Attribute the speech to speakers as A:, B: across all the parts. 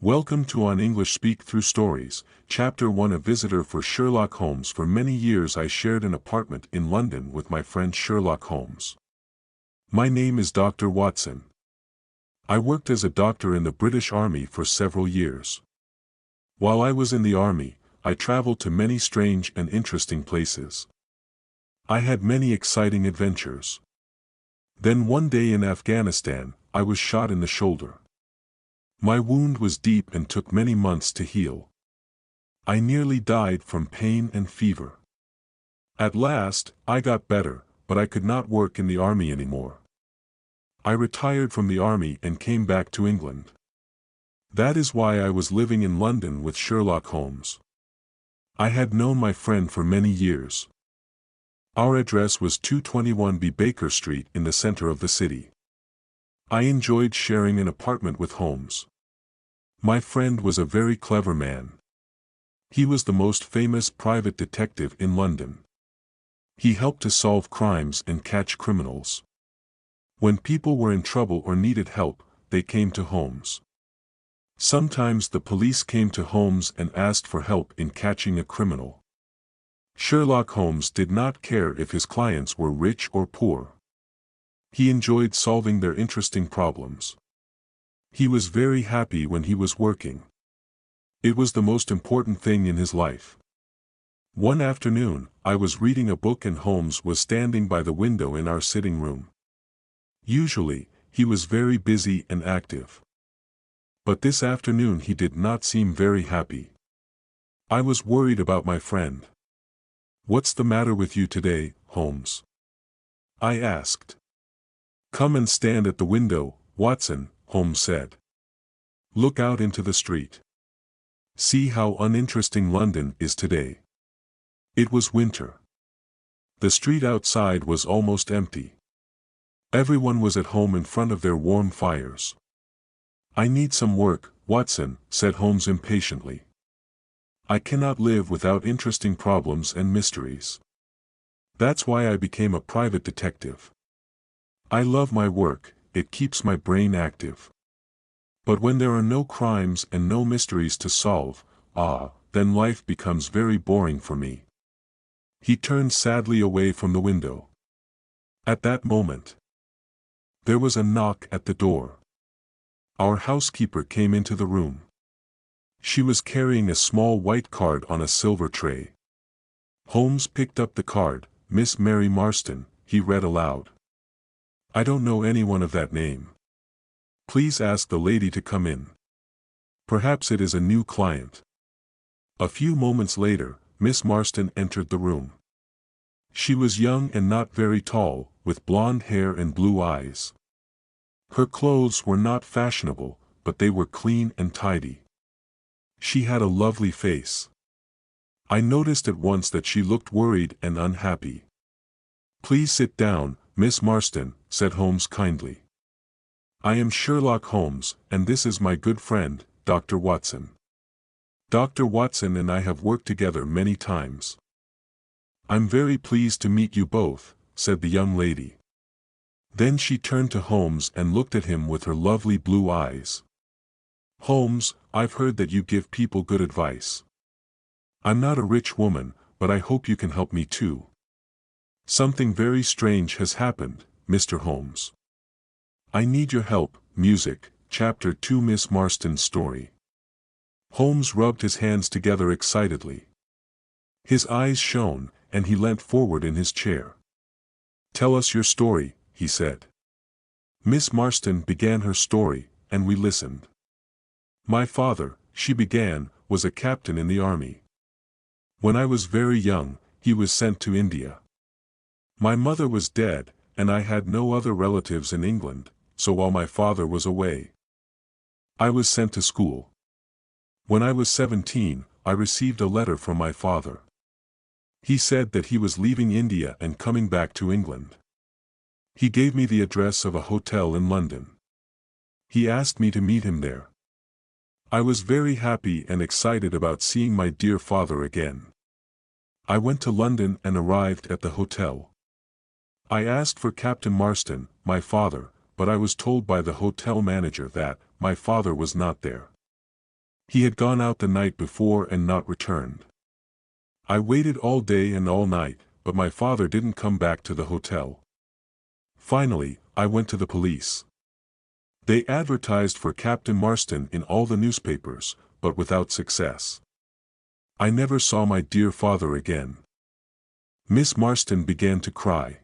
A: Welcome to On English Speak Through Stories, Chapter 1. A visitor for Sherlock Holmes. For many years I shared an apartment in London with my friend Sherlock Holmes. My name is Dr. Watson. I worked as a doctor in the British Army for several years. While I was in the army, I traveled to many strange and interesting places. I had many exciting adventures. Then one day in Afghanistan, I was shot in the shoulder. My wound was deep and took many months to heal. I nearly died from pain and fever. At last, I got better, but I could not work in the army anymore. I retired from the army and came back to England. That is why I was living in London with Sherlock Holmes. I had known my friend for many years. Our address was 221B Baker Street in the center of the city. I enjoyed sharing an apartment with Holmes. My friend was a very clever man. He was the most famous private detective in London. He helped to solve crimes and catch criminals. When people were in trouble or needed help, they came to Holmes. Sometimes the police came to Holmes and asked for help in catching a criminal. Sherlock Holmes did not care if his clients were rich or poor. He enjoyed solving their interesting problems. He was very happy when he was working. It was the most important thing in his life. One afternoon, I was reading a book and Holmes was standing by the window in our sitting room. Usually, he was very busy and active. But this afternoon he did not seem very happy. I was worried about my friend. "What's the matter with you today, Holmes?" I asked. "Come and stand at the window, Watson," Holmes said. "Look out into the street. See how uninteresting London is today." It was winter. The street outside was almost empty. Everyone was at home in front of their warm fires. "I need some work, Watson," said Holmes impatiently. "I cannot live without interesting problems and mysteries. That's why I became a private detective. I love my work, it keeps my brain active. But when there are no crimes and no mysteries to solve, then life becomes very boring for me." He turned sadly away from the window. At that moment, there was a knock at the door. Our housekeeper came into the room. She was carrying a small white card on a silver tray. Holmes picked up the card. "Miss Mary Marston," he read aloud. "I don't know anyone of that name. Please ask the lady to come in. Perhaps it is a new client." A few moments later, Miss Marston entered the room. She was young and not very tall, with blonde hair and blue eyes. Her clothes were not fashionable, but they were clean and tidy. She had a lovely face. I noticed at once that she looked worried and unhappy. "Please sit down, Miss Marston," said Holmes kindly. "I am Sherlock Holmes, and this is my good friend, Dr. Watson. Dr. Watson and I have worked together many times." "I'm very pleased to meet you both," said the young lady. Then she turned to Holmes and looked at him with her lovely blue eyes. "Holmes, I've heard that you give people good advice. I'm not a rich woman, but I hope you can help me too. Something very strange has happened, Mr. Holmes. I need your help." Music, Chapter 2. Miss Marston's story. Holmes rubbed his hands together excitedly. His eyes shone, and he leant forward in his chair. "Tell us your story," he said. Miss Marston began her story, and we listened. "My father," she began, "was a captain in the army. When I was very young, he was sent to India. My mother was dead, and I had no other relatives in England, so while my father was away, I was sent to school. When I was 17, I received a letter from my father. He said that he was leaving India and coming back to England. He gave me the address of a hotel in London. He asked me to meet him there. I was very happy and excited about seeing my dear father again. I went to London and arrived at the hotel. I asked for Captain Marston, my father, but I was told by the hotel manager that my father was not there. He had gone out the night before and not returned. I waited all day and all night, but my father didn't come back to the hotel. Finally, I went to the police. They advertised for Captain Marston in all the newspapers, but without success. I never saw my dear father again. Miss Marston began to cry.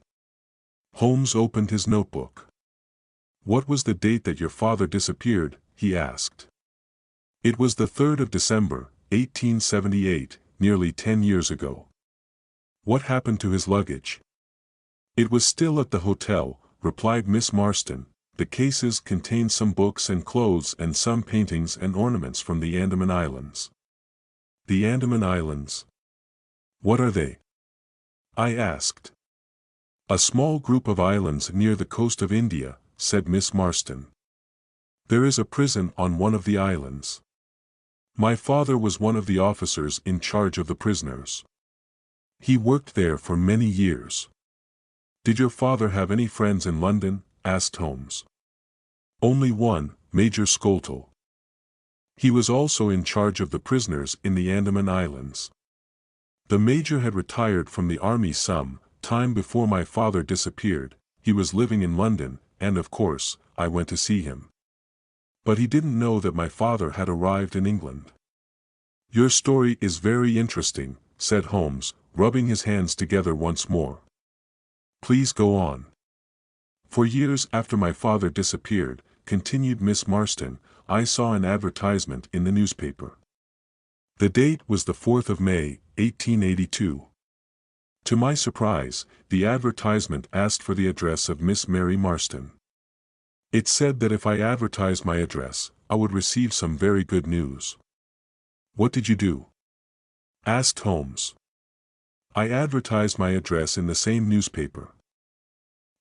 A: Holmes opened his notebook. "What was the date that your father disappeared?" he asked. "It was the 3rd of December, 1878, nearly 10 years ago." "What happened to his luggage?" "It was still at the hotel," replied Miss Marston. "The cases contained some books and clothes and some paintings and ornaments from the Andaman Islands." "The Andaman Islands? What are they?" I asked. "A small group of islands near the coast of India," said Miss Marston. "There is a prison on one of the islands. My father was one of the officers in charge of the prisoners. He worked there for many years." "Did your father have any friends in London?" asked Holmes. "Only one, Major Scoltle. He was also in charge of the prisoners in the Andaman Islands. The major had retired from the army some time before my father disappeared. He was living in London, and of course, I went to see him. But he didn't know that my father had arrived in England." "Your story is very interesting," said Holmes, rubbing his hands together once more. "Please go on." "For years after my father disappeared," continued Miss Marston, "I saw an advertisement in the newspaper. The date was the 4th of May, 1882. To my surprise, the advertisement asked for the address of Miss Mary Marston. It said that if I advertised my address, I would receive some very good news." "What did you do?" asked Holmes. "I advertised my address in the same newspaper.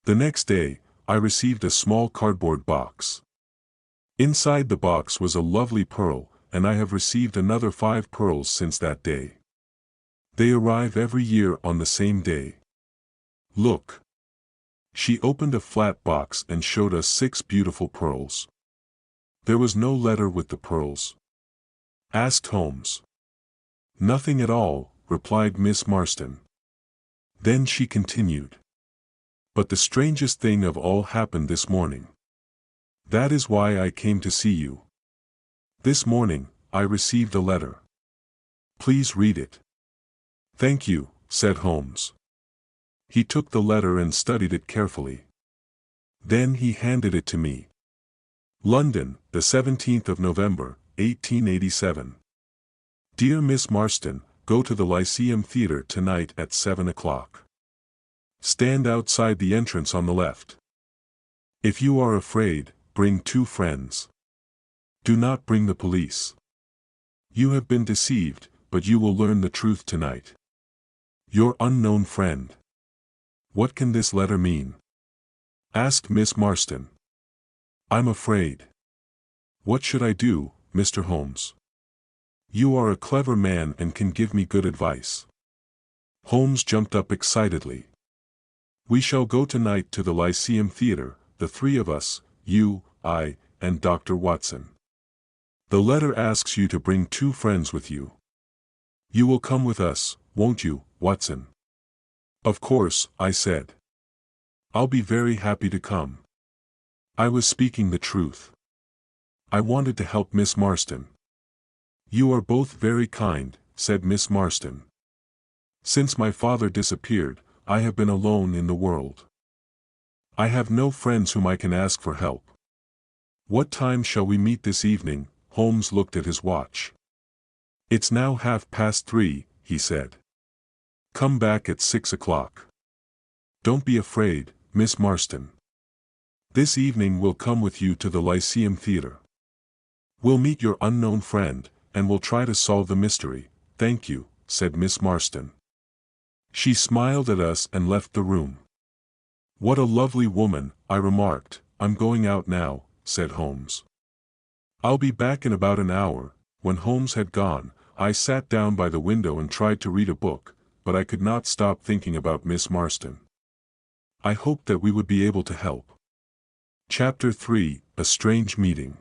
A: The next day, I received a small cardboard box. Inside the box was a lovely pearl, and I have received another 5 pearls since that day. They arrive every year on the same day. Look." She opened a flat box and showed us 6 beautiful pearls. "There was no letter with the pearls?" asked Holmes. "Nothing at all," replied Miss Marston. Then she continued. "But the strangest thing of all happened this morning. That is why I came to see you. This morning, I received a letter. Please read it." "Thank you," said Holmes. He took the letter and studied it carefully. Then he handed it to me. "London, the 17th of November, 1887. Dear Miss Marston, go to the Lyceum Theatre tonight at 7 o'clock. Stand outside the entrance on the left. If you are afraid, bring 2 friends. Do not bring the police. You have been deceived, but you will learn the truth tonight. Your unknown friend." "What can this letter mean?" asked Miss Marston. "I'm afraid." "What should I do, Mr. Holmes? You are a clever man and can give me good advice." Holmes jumped up excitedly. "We shall go tonight to the Lyceum Theatre, the 3 of us, you, I, and Dr. Watson. The letter asks you to bring 2 friends with you. You will come with us, won't you, Watson?" "Of course," I said. "I'll be very happy to come." I was speaking the truth. I wanted to help Miss Marston. "You are both very kind," said Miss Marston. "Since my father disappeared, I have been alone in the world. I have no friends whom I can ask for help. What time shall we meet this evening?" Holmes looked at his watch. "It's now 3:30, he said. "Come back at 6 o'clock. Don't be afraid, Miss Marston. This evening we'll come with you to the Lyceum Theatre. We'll meet your unknown friend, and we'll try to solve the mystery." "Thank you," said Miss Marston. She smiled at us and left the room. "What a lovely woman," I remarked. "I'm going out now," said Holmes. "I'll be back in about an hour." When Holmes had gone, I sat down by the window and tried to read a book, but I could not stop thinking about Miss Marston. I hoped that we would be able to help. Chapter 3: A Strange Meeting.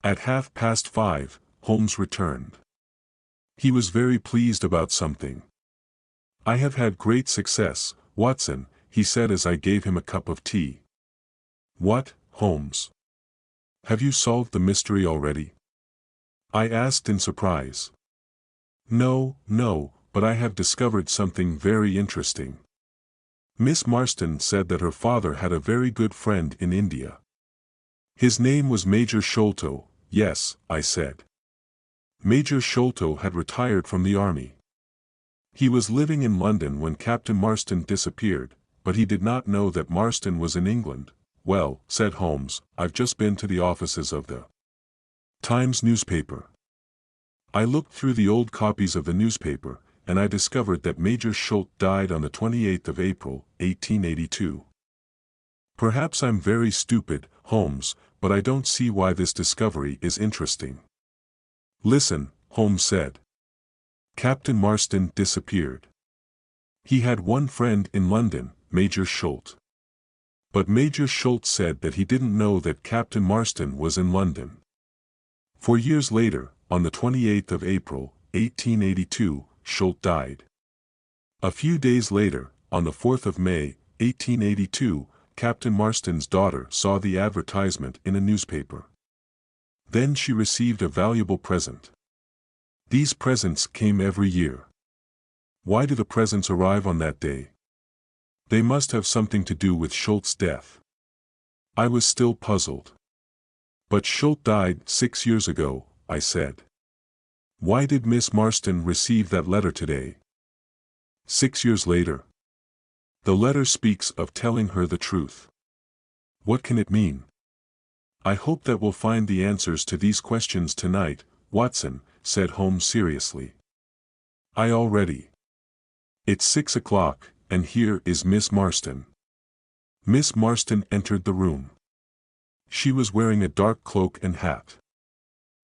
A: At 5:30, Holmes returned. He was very pleased about something. "I have had great success, Watson," he said as I gave him a cup of tea. "What, Holmes? Have you solved the mystery already?" I asked in surprise. No, but I have discovered something very interesting." Miss Marston said that her father had a very good friend in India. "His name was Major Sholto." "Yes," I said. Major Sholto had retired from the army. He was living in London when Captain Marston disappeared, but he did not know that Marston was in England. "Well," said Holmes, "I've just been to the offices of the Times newspaper." I looked through the old copies of the newspaper, and I discovered that Major Sholto died on the 28th of April, 1882. "Perhaps I'm very stupid, Holmes, but I don't see why this discovery is interesting." "Listen," Holmes said. "Captain Marston disappeared. He had one friend in London, Major Sholto. But Major Sholto said that he didn't know that Captain Marston was in London. 4 years later, on the 28th of April, 1882, Sholto died. A few days later, on the 4th of May, 1882, Captain Marston's daughter saw the advertisement in a newspaper. Then she received a valuable present. These presents came every year. Why do the presents arrive on that day? They must have something to do with Sholto's death." I was still puzzled. "But Sholto died 6 years ago," I said. "Why did Miss Marston receive that letter today?" 6 years later. The letter speaks of telling her the truth. What can it mean? "I hope that we'll find the answers to these questions tonight, Watson," said Holmes seriously. "I already. It's 6 o'clock, and here is Miss Marston." Miss Marston entered the room. She was wearing a dark cloak and hat.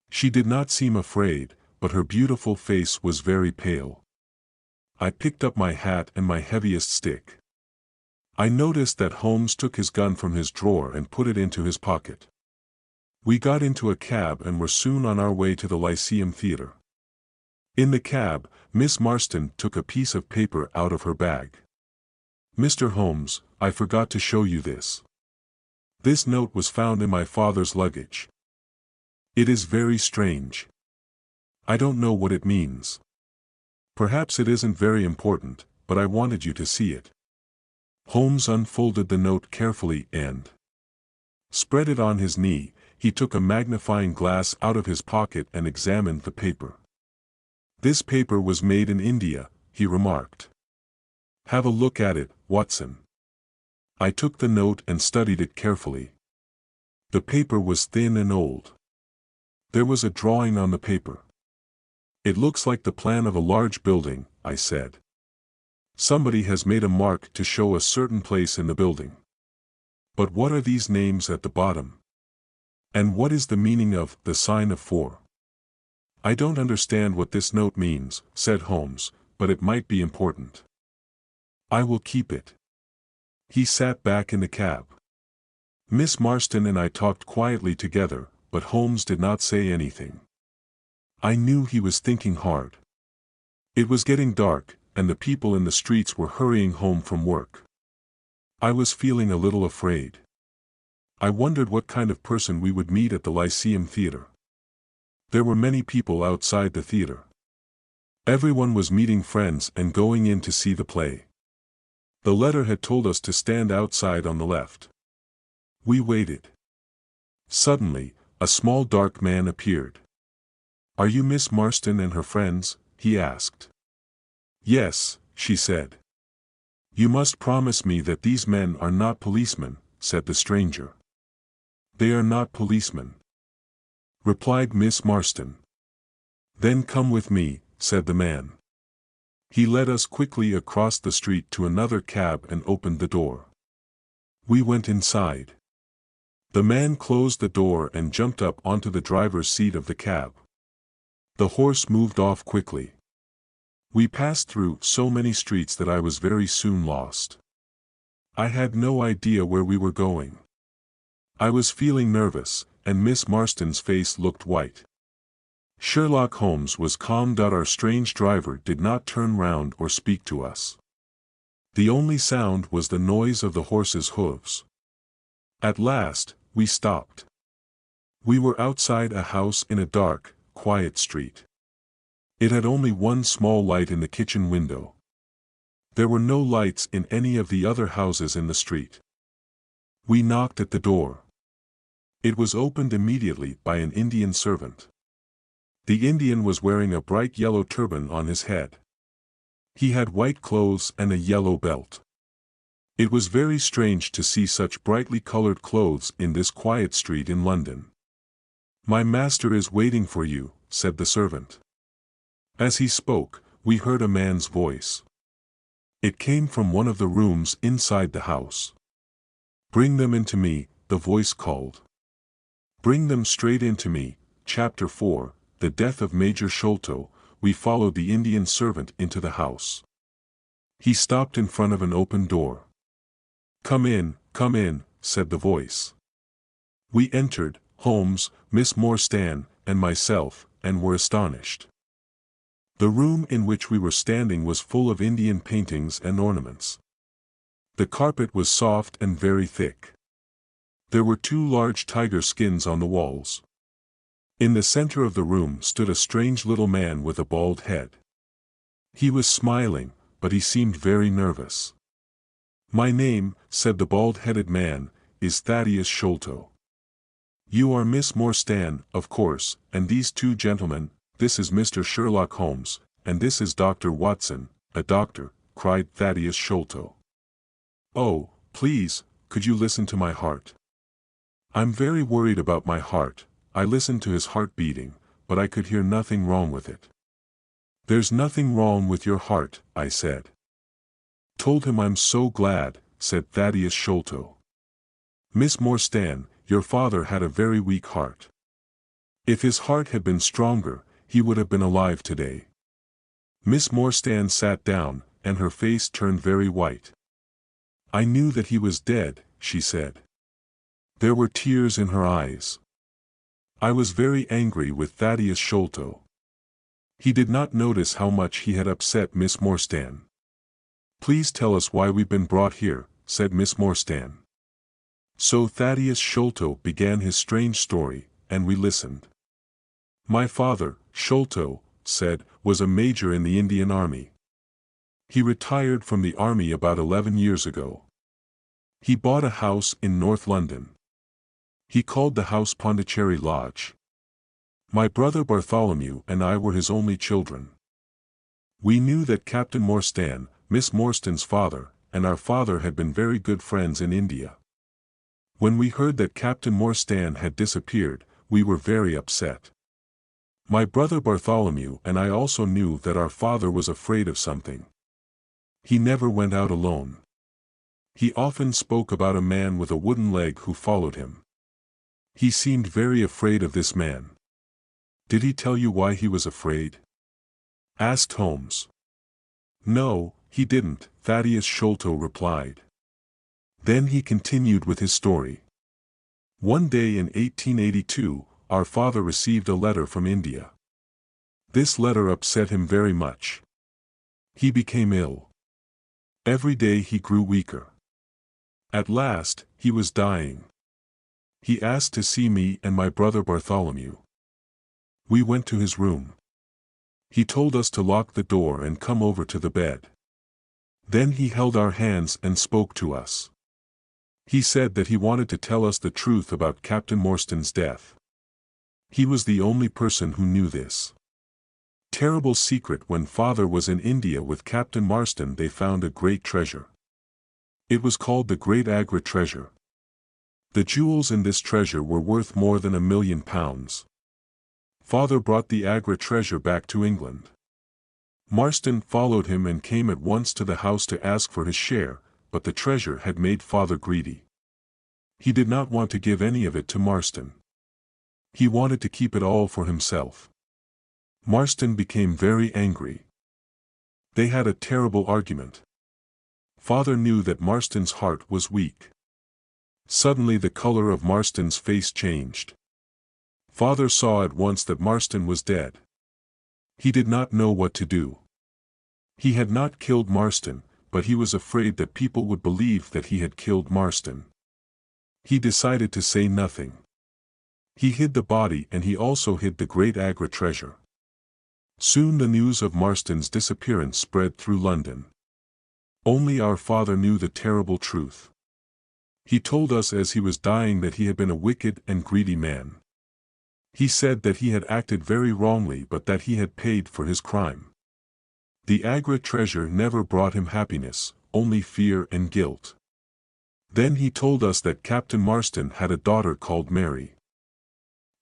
A: She did not seem afraid, but her beautiful face was very pale. I picked up my hat and my heaviest stick. I noticed that Holmes took his gun from his drawer and put it into his pocket. We got into a cab and were soon on our way to the Lyceum Theatre. In the cab, Miss Marston took a piece of paper out of her bag. "Mr. Holmes, I forgot to show you this. This note was found in my father's luggage. It is very strange. I don't know what it means. Perhaps it isn't very important, but I wanted you to see it." Holmes unfolded the note carefully and spread it on his knee. He took a magnifying glass out of his pocket and examined the paper. "This paper was made in India," he remarked. "Have a look at it, Watson." I took the note and studied it carefully. The paper was thin and old. There was a drawing on the paper. "It looks like the plan of a large building," I said. "Somebody has made a mark to show a certain place in the building. But what are these names at the bottom? And what is the meaning of the sign of 4? "I don't understand what this note means," said Holmes, "but it might be important. I will keep it." He sat back in the cab. Miss Marston and I talked quietly together, but Holmes did not say anything. I knew he was thinking hard. It was getting dark, and the people in the streets were hurrying home from work. I was feeling a little afraid. I wondered what kind of person we would meet at the Lyceum Theatre. There were many people outside the theatre. Everyone was meeting friends and going in to see the play. The letter had told us to stand outside on the left. We waited. Suddenly, a small dark man appeared. "Are you Miss Marston and her friends?" he asked. "Yes," she said. "You must promise me that these men are not policemen," said the stranger. "They are not policemen," replied Miss Marston. "Then come with me," said the man. He led us quickly across the street to another cab and opened the door. We went inside. The man closed the door and jumped up onto the driver's seat of the cab. The horse moved off quickly. We passed through so many streets that I was very soon lost. I had no idea where we were going. I was feeling nervous, and Miss Marston's face looked white. Sherlock Holmes was calm. Our strange driver did not turn round or speak to us. The only sound was the noise of the horse's hooves. At last, we stopped. We were outside a house in a dark, quiet street. It had only one small light in the kitchen window. There were no lights in any of the other houses in the street. We knocked at the door. It was opened immediately by an Indian servant. The Indian was wearing a bright yellow turban on his head. He had white clothes and a yellow belt. It was very strange to see such brightly colored clothes in this quiet street in London. "My master is waiting for you," said the servant. As he spoke, we heard a man's voice. It came from one of the rooms inside the house. "Bring them into me," the voice called. "Bring them straight into me." Chapter 4, The Death of Major Sholto. We followed the Indian servant into the house. He stopped in front of an open door. Come in," said the voice. We entered, Holmes, Miss Morstan, and myself, and were astonished. The room in which we were standing was full of Indian paintings and ornaments. The carpet was soft and very thick. There were 2 large tiger skins on the walls. In the center of the room stood a strange little man with a bald head. He was smiling, but he seemed very nervous. "My name," said the bald-headed man, "is Thaddeus Sholto. You are Miss Morstan, of course, and these 2 gentlemen, this is Mr. Sherlock Holmes, and this is Dr. Watson, a doctor," cried Thaddeus Sholto. "Oh, please, could you listen to my heart? I'm very worried about my heart." I listened to his heart beating, but I could hear nothing wrong with it. "There's nothing wrong with your heart," I said. "Told him I'm so glad," said Thaddeus Sholto. "Miss Morstan, your father had a very weak heart. If his heart had been stronger, he would have been alive today." Miss Morstan sat down, and her face turned very white. "I knew that he was dead," she said. There were tears in her eyes. I was very angry with Thaddeus Sholto. He did not notice how much he had upset Miss Morstan. "Please tell us why we've been brought here," said Miss Morstan. So Thaddeus Sholto began his strange story, and we listened. "My father, Sholto," said, "was a major in the Indian Army. He retired from the army about 11 years ago. He bought a house in North London. He called the house Pondicherry Lodge. My brother Bartholomew and I were his only children. We knew that Captain Morstan, Miss Morstan's father, and our father had been very good friends in India. When we heard that Captain Morstan had disappeared, we were very upset. My brother Bartholomew and I also knew that our father was afraid of something. He never went out alone. He often spoke about a man with a wooden leg who followed him. He seemed very afraid of this man." "Did he tell you why he was afraid?" asked Holmes. "No, he didn't," Thaddeus Sholto replied. Then he continued with his story. "One day in 1882, our father received a letter from India. This letter upset him very much. He became ill. Every day he grew weaker. At last, he was dying. He asked to see me and my brother Bartholomew. We went to his room. He told us to lock the door and come over to the bed. Then he held our hands and spoke to us. He said that he wanted to tell us the truth about Captain Morstan's death. He was the only person who knew this terrible secret. When father was in India with Captain Marston, they found a great treasure. It was called the Great Agra Treasure. The jewels in this treasure were worth more than £1 million. Father brought the Agra treasure back to England. Marston followed him and came at once to the house to ask for his share, but the treasure had made father greedy. He did not want to give any of it to Marston. He wanted to keep it all for himself. Marston became very angry. They had a terrible argument. Father knew that Marston's heart was weak. Suddenly the color of Marston's face changed. Father saw at once that Marston was dead. He did not know what to do. He had not killed Marston, but he was afraid that people would believe that he had killed Marston. He decided to say nothing. He hid the body, and he also hid the great Agra treasure. Soon the news of Marston's disappearance spread through London. Only our father knew the terrible truth. He told us as he was dying that he had been a wicked and greedy man. He said that he had acted very wrongly, but that he had paid for his crime. The Agra treasure never brought him happiness, only fear and guilt. Then he told us that Captain Marston had a daughter called Mary.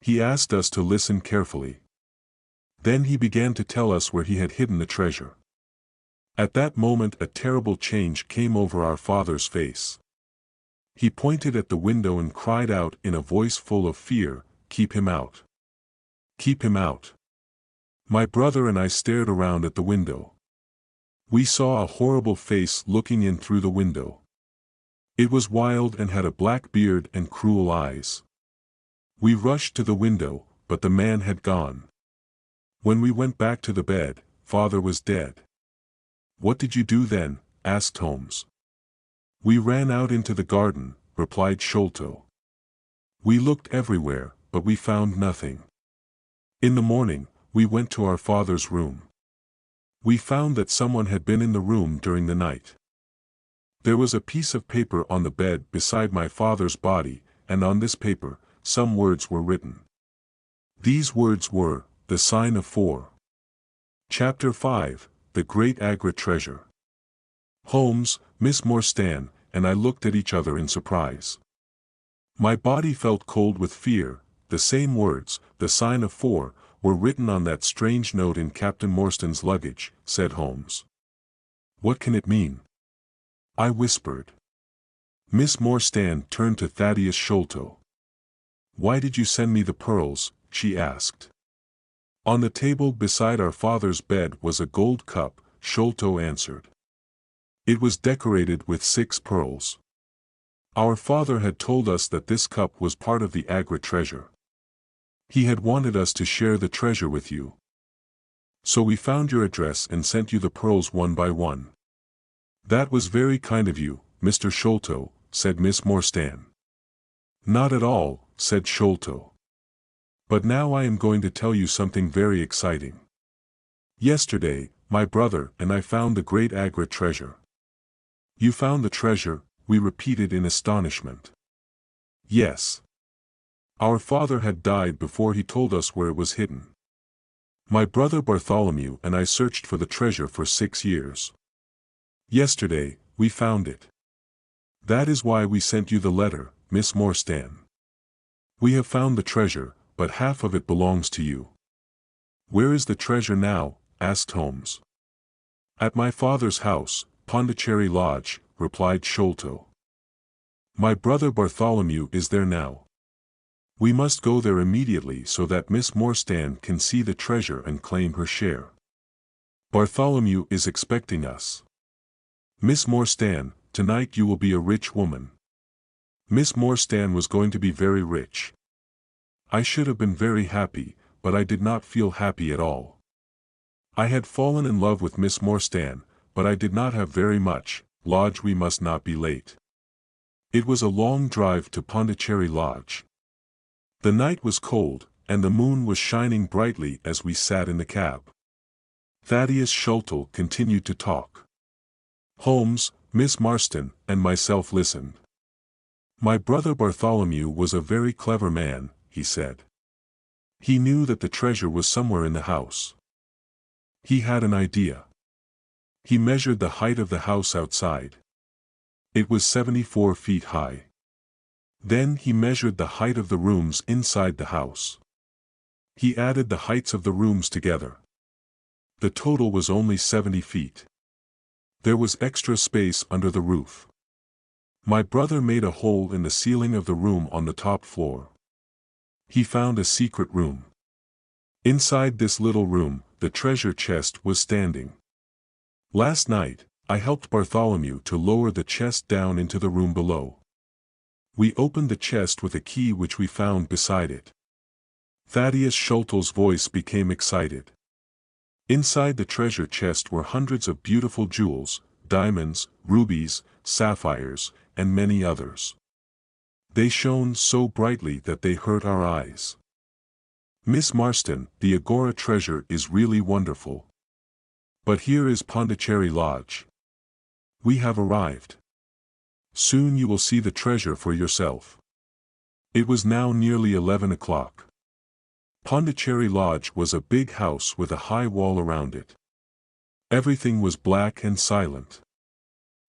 A: He asked us to listen carefully. Then he began to tell us where he had hidden the treasure. At that moment a terrible change came over our father's face. He pointed at the window and cried out in a voice full of fear, "Keep him out! Keep him out!" My brother and I stared around at the window. We saw a horrible face looking in through the window. It was wild and had a black beard and cruel eyes. We rushed to the window, but the man had gone. When we went back to the bed, Father was dead. "What did you do then?" asked Holmes. "We ran out into the garden," replied Sholto. "We looked everywhere, but we found nothing. In the morning, we went to our father's room. We found that someone had been in the room during the night. There was a piece of paper on the bed beside my father's body, and on this paper, some words were written. These words were, 'The Sign of Four.'" Chapter 5, The Great Agra Treasure. Holmes, Miss Morstan, and I looked at each other in surprise. My body felt cold with fear. The same words, "The Sign of Four," were written on that strange note in Captain Marston's luggage, said Holmes. "What can it mean?" I whispered. Miss Morstan turned to Thaddeus Sholto. "Why did you send me the pearls?" she asked. On the table beside our father's bed was a gold cup, Sholto answered. It was decorated with 6 pearls. Our father had told us that this cup was part of the Agra treasure. He had wanted us to share the treasure with you. So we found your address and sent you the pearls one by one. "That was very kind of you, Mr. Sholto," said Miss Morstan. "Not at all," said Sholto. "But now I am going to tell you something very exciting. Yesterday, my brother and I found the great Agra treasure." "You found the treasure?" we repeated in astonishment. "Yes. Our father had died before he told us where it was hidden. My brother Bartholomew and I searched for the treasure for 6 years. Yesterday, we found it. That is why we sent you the letter, Miss Morstan. We have found the treasure, but half of it belongs to you." "Where is the treasure now?" asked Holmes. "At my father's house, Pondicherry Lodge," replied Sholto. "My brother Bartholomew is there now. We must go there immediately so that Miss Morstan can see the treasure and claim her share. Bartholomew is expecting us. Miss Morstan, tonight you will be a rich woman." Miss Morstan was going to be very rich. I should have been very happy, but I did not feel happy at all. I had fallen in love with Miss Morstan, but I did not have very much. Lodge, we must not be late. It was a long drive to Pondicherry Lodge. The night was cold, and the moon was shining brightly as we sat in the cab. Thaddeus Sholto continued to talk. Holmes, Miss Marston, and myself listened. "My brother Bartholomew was a very clever man," he said. "He knew that the treasure was somewhere in the house. He had an idea. He measured the height of the house outside. It was 74 feet high. Then he measured the height of the rooms inside the house. He added the heights of the rooms together. The total was only 70 feet. There was extra space under the roof. My brother made a hole in the ceiling of the room on the top floor. He found a secret room. Inside this little room, the treasure chest was standing. Last night, I helped Bartholomew to lower the chest down into the room below. We opened the chest with a key which we found beside it. Thaddeus Sholto's voice became excited. Inside the treasure chest were hundreds of beautiful jewels, diamonds, rubies, sapphires, and many others. They shone so brightly that they hurt our eyes. Miss Marston, the Agora treasure is really wonderful. But here is Pondicherry Lodge. We have arrived. Soon you will see the treasure for yourself. It was now nearly 11 o'clock. Pondicherry Lodge was a big house with a high wall around it. Everything was black and silent.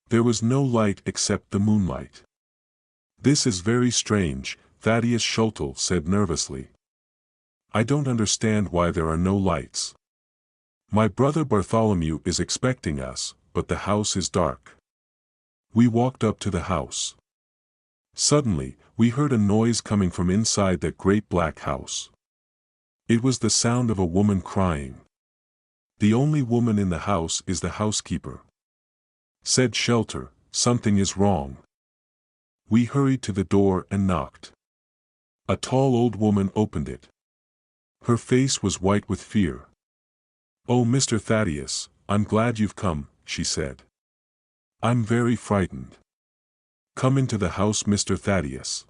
A: There was no light except the moonlight. "This is very strange," Thaddeus Sholto said nervously. "I don't understand why there are no lights. My brother Bartholomew is expecting us, but the house is dark." We walked up to the house. Suddenly, we heard a noise coming from inside that great black house. It was the sound of a woman crying. "The only woman in the house is the housekeeper," said Shelter. "Something is wrong." We hurried to the door and knocked. A tall old woman opened it. Her face was white with fear. "Oh, Mr. Thaddeus, I'm glad you've come," she said. "I'm very frightened." "Come into the house, Mr. Thaddeus."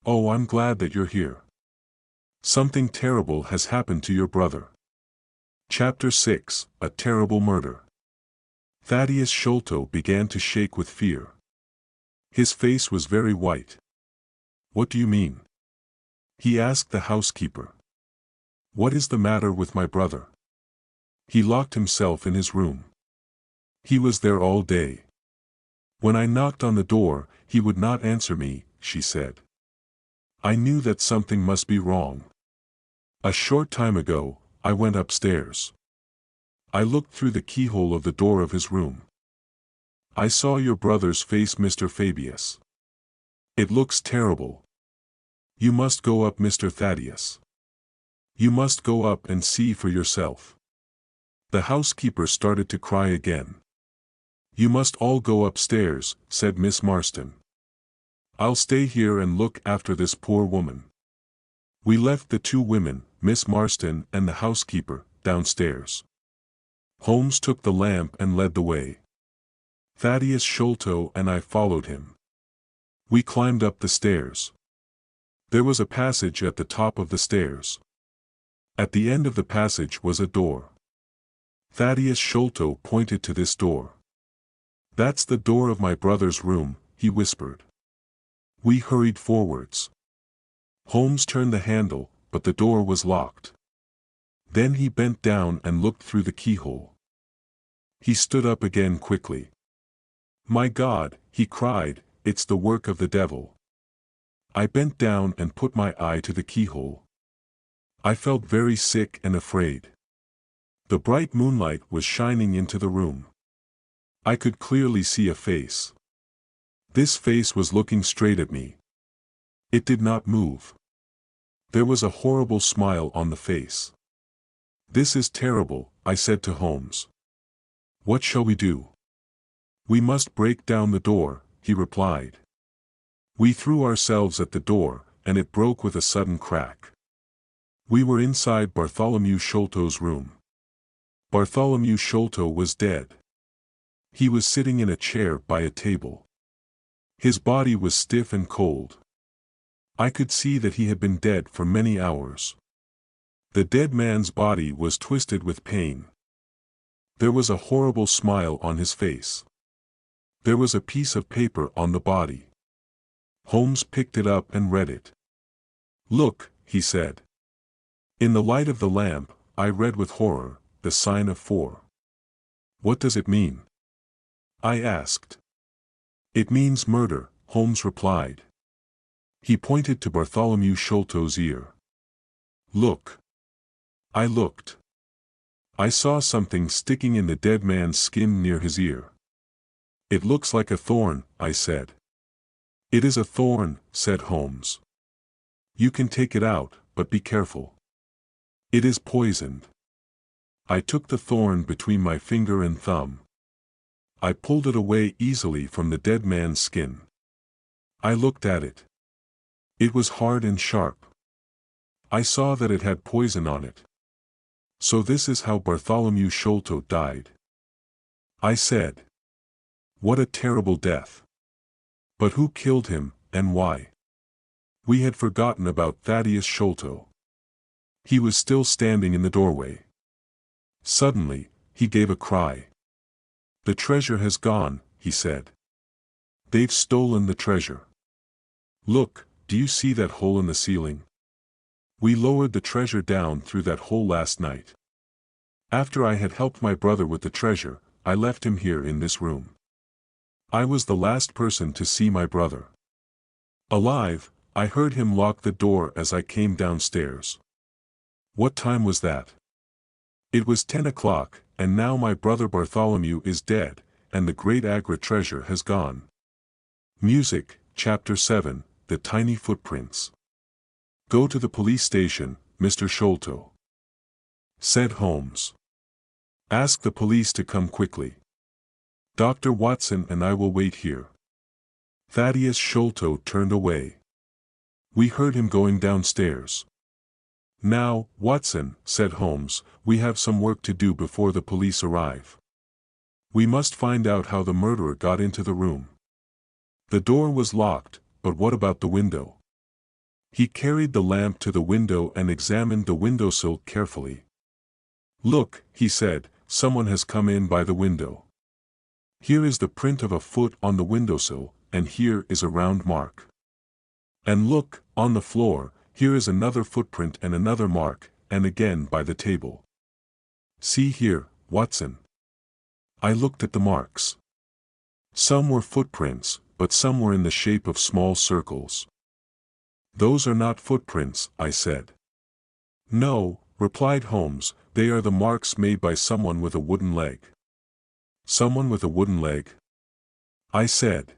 A: "Oh, I'm glad that you're here. Something terrible has happened to your brother." Chapter 6: A Terrible Murder. Thaddeus Sholto began to shake with fear. His face was very white. "What do you mean?" he asked the housekeeper. "What is the matter with my brother? He locked himself in his room. He was there all day. When I knocked on the door, he would not answer me," she said. "I knew that something must be wrong. A short time ago, I went upstairs. I looked through the keyhole of the door of his room. I saw your brother's face, Mr. Fabius. It looks terrible. You must go up, Mr. Thaddeus. You must go up and see for yourself." The housekeeper started to cry again. "You must all go upstairs," said Miss Marston. "I'll stay here and look after this poor woman." We left the two women, Miss Marston and the housekeeper, downstairs. Holmes took the lamp and led the way. Thaddeus Sholto and I followed him. We climbed up the stairs. There was a passage at the top of the stairs. At the end of the passage was a door. Thaddeus Sholto pointed to this door. "That's the door of my brother's room," he whispered. We hurried forwards. Holmes turned the handle, but the door was locked. Then he bent down and looked through the keyhole. He stood up again quickly. "My God," he cried, "it's the work of the devil." I bent down and put my eye to the keyhole. I felt very sick and afraid. The bright moonlight was shining into the room. I could clearly see a face. This face was looking straight at me. It did not move. There was a horrible smile on the face. "This is terrible," I said to Holmes. "What shall we do?" "We must break down the door," he replied. We threw ourselves at the door, and it broke with a sudden crack. We were inside Bartholomew Sholto's room. Bartholomew Sholto was dead. He was sitting in a chair by a table. His body was stiff and cold. I could see that he had been dead for many hours. The dead man's body was twisted with pain. There was a horrible smile on his face. There was a piece of paper on the body. Holmes picked it up and read it. "Look," he said. In the light of the lamp, I read with horror, the sign of 4. "What does it mean?" I asked. "It means murder," Holmes replied. He pointed to Bartholomew Sholto's ear. "Look." I looked. I saw something sticking in the dead man's skin near his ear. "It looks like a thorn," I said. "It is a thorn," said Holmes. "You can take it out, but be careful. It is poisoned." I took the thorn between my finger and thumb. I pulled it away easily from the dead man's skin. I looked at it. It was hard and sharp. I saw that it had poison on it. So this is how Bartholomew Sholto died. I said. What a terrible death. But who killed him, and why? We had forgotten about Thaddeus Sholto. He was still standing in the doorway. Suddenly, he gave a cry. The treasure has gone, he said. They've stolen the treasure. Look, do you see that hole in the ceiling? We lowered the treasure down through that hole last night. After I had helped my brother with the treasure, I left him here in this room. I was the last person to see my brother. Alive, I heard him lock the door as I came downstairs. What time was that? It was 10 o'clock, and now my brother Bartholomew is dead, and the great Agra treasure has gone. Music, Chapter 7, The Tiny Footprints. Go to the police station, Mr. Sholto, said Holmes. Ask the police to come quickly. Dr. Watson and I will wait here. Thaddeus Sholto turned away. We heard him going downstairs. Now, Watson, said Holmes, we have some work to do before the police arrive. We must find out how the murderer got into the room. The door was locked, but what about the window? He carried the lamp to the window and examined the windowsill carefully. Look, he said, someone has come in by the window. Here is the print of a foot on the windowsill, and here is a round mark. And look, on the floor, here is another footprint and another mark, and again by the table. See here, Watson. I looked at the marks. Some were footprints, but some were in the shape of small circles. Those are not footprints, I said. No, replied Holmes, they are the marks made by someone with a wooden leg. Someone with a wooden leg? I said.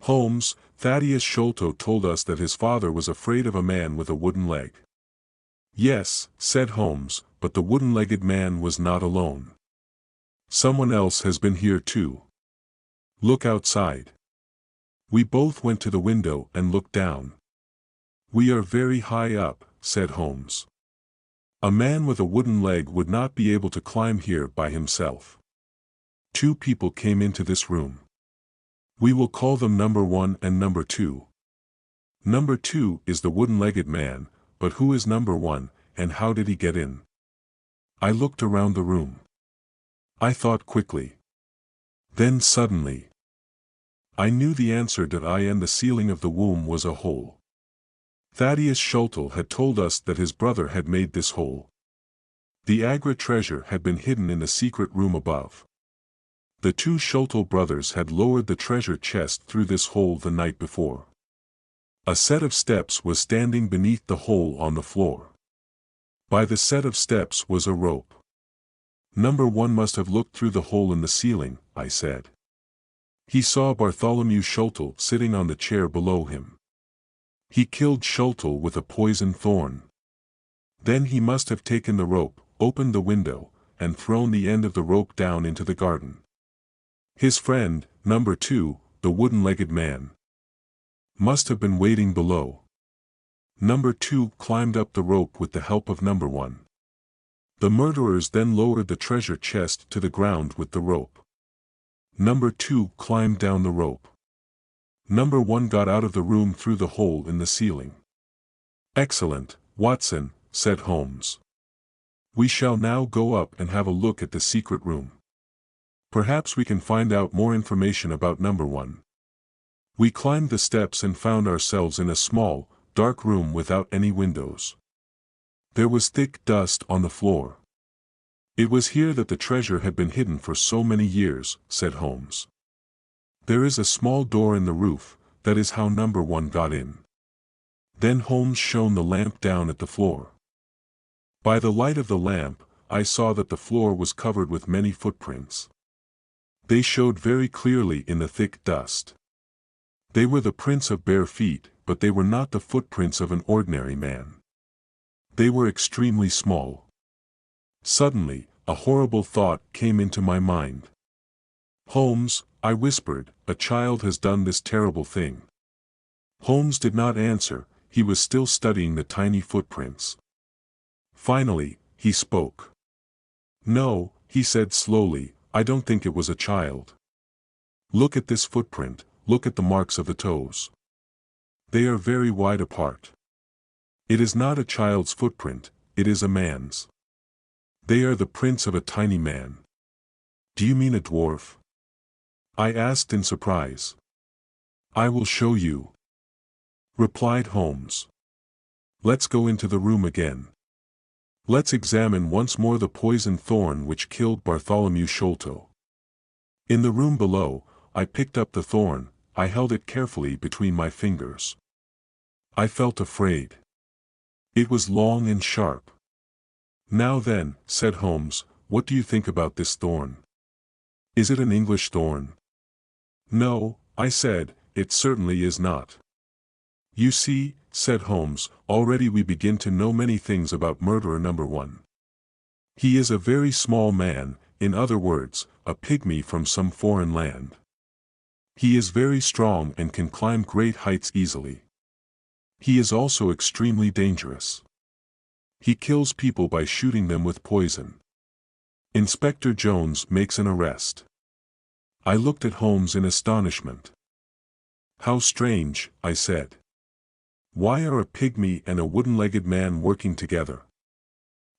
A: Holmes, Thaddeus Sholto told us that his father was afraid of a man with a wooden leg. Yes, said Holmes, but the wooden-legged man was not alone. Someone else has been here too. Look outside. We both went to the window and looked down. We are very high up, said Holmes. A man with a wooden leg would not be able to climb here by himself. Two people came into this room. We will call them number 1 and number 2. Number 2 is the wooden-legged man, but who is number 1, and how did he get in? I looked around the room. I thought quickly. Then suddenly, I knew the answer that I and the ceiling of the womb was a hole. Thaddeus Sholto had told us that his brother had made this hole. The Agra treasure had been hidden in the secret room above. The two Sholto brothers had lowered the treasure chest through this hole the night before. A set of steps was standing beneath the hole on the floor. By the set of steps was a rope. Number 1 must have looked through the hole in the ceiling, I said. He saw Bartholomew Sholto sitting on the chair below him. He killed Sholto with a poisoned thorn. Then he must have taken the rope, opened the window, and thrown the end of the rope down into the garden. His friend, number 2, the wooden-legged man, must have been waiting below. Number 2 climbed up the rope with the help of number 1. The murderers then lowered the treasure chest to the ground with the rope. Number 2 climbed down the rope. Number 1 got out of the room through the hole in the ceiling. Excellent, Watson, said Holmes. We shall now go up and have a look at the secret room. Perhaps we can find out more information about number 1. We climbed the steps and found ourselves in a small, dark room without any windows. There was thick dust on the floor. It was here that the treasure had been hidden for so many years, said Holmes. There is a small door in the roof, that is how number 1 got in. Then Holmes shone the lamp down at the floor. By the light of the lamp, I saw that the floor was covered with many footprints. They showed very clearly in the thick dust. They were the prints of bare feet, but they were not the footprints of an ordinary man. They were extremely small. Suddenly, a horrible thought came into my mind. Holmes, I whispered, a child has done this terrible thing. Holmes did not answer, he was still studying the tiny footprints. Finally, he spoke. "No," he said slowly, "I don't think it was a child. Look at this footprint, look at the marks of the toes. They are very wide apart. It is not a child's footprint, it is a man's. They are the prints of a tiny man." "Do you mean a dwarf?" I asked in surprise. "I will show you," replied Holmes. "Let's go into the room again. Let's examine once more the poisoned thorn which killed Bartholomew Sholto." In the room below, I picked up the thorn, I held it carefully between my fingers. I felt afraid. It was long and sharp. "Now then," said Holmes, "what do you think about this thorn? Is it an English thorn?" "No," I said, "it certainly is not." "You see," said Holmes, "already we begin to know many things about murderer number 1. He is a very small man, in other words, a pygmy from some foreign land. He is very strong and can climb great heights easily. He is also extremely dangerous. He kills people by shooting them with poison." Inspector Jones makes an arrest. I looked at Holmes in astonishment. "How strange," I said. "Why are a pygmy and a wooden-legged man working together?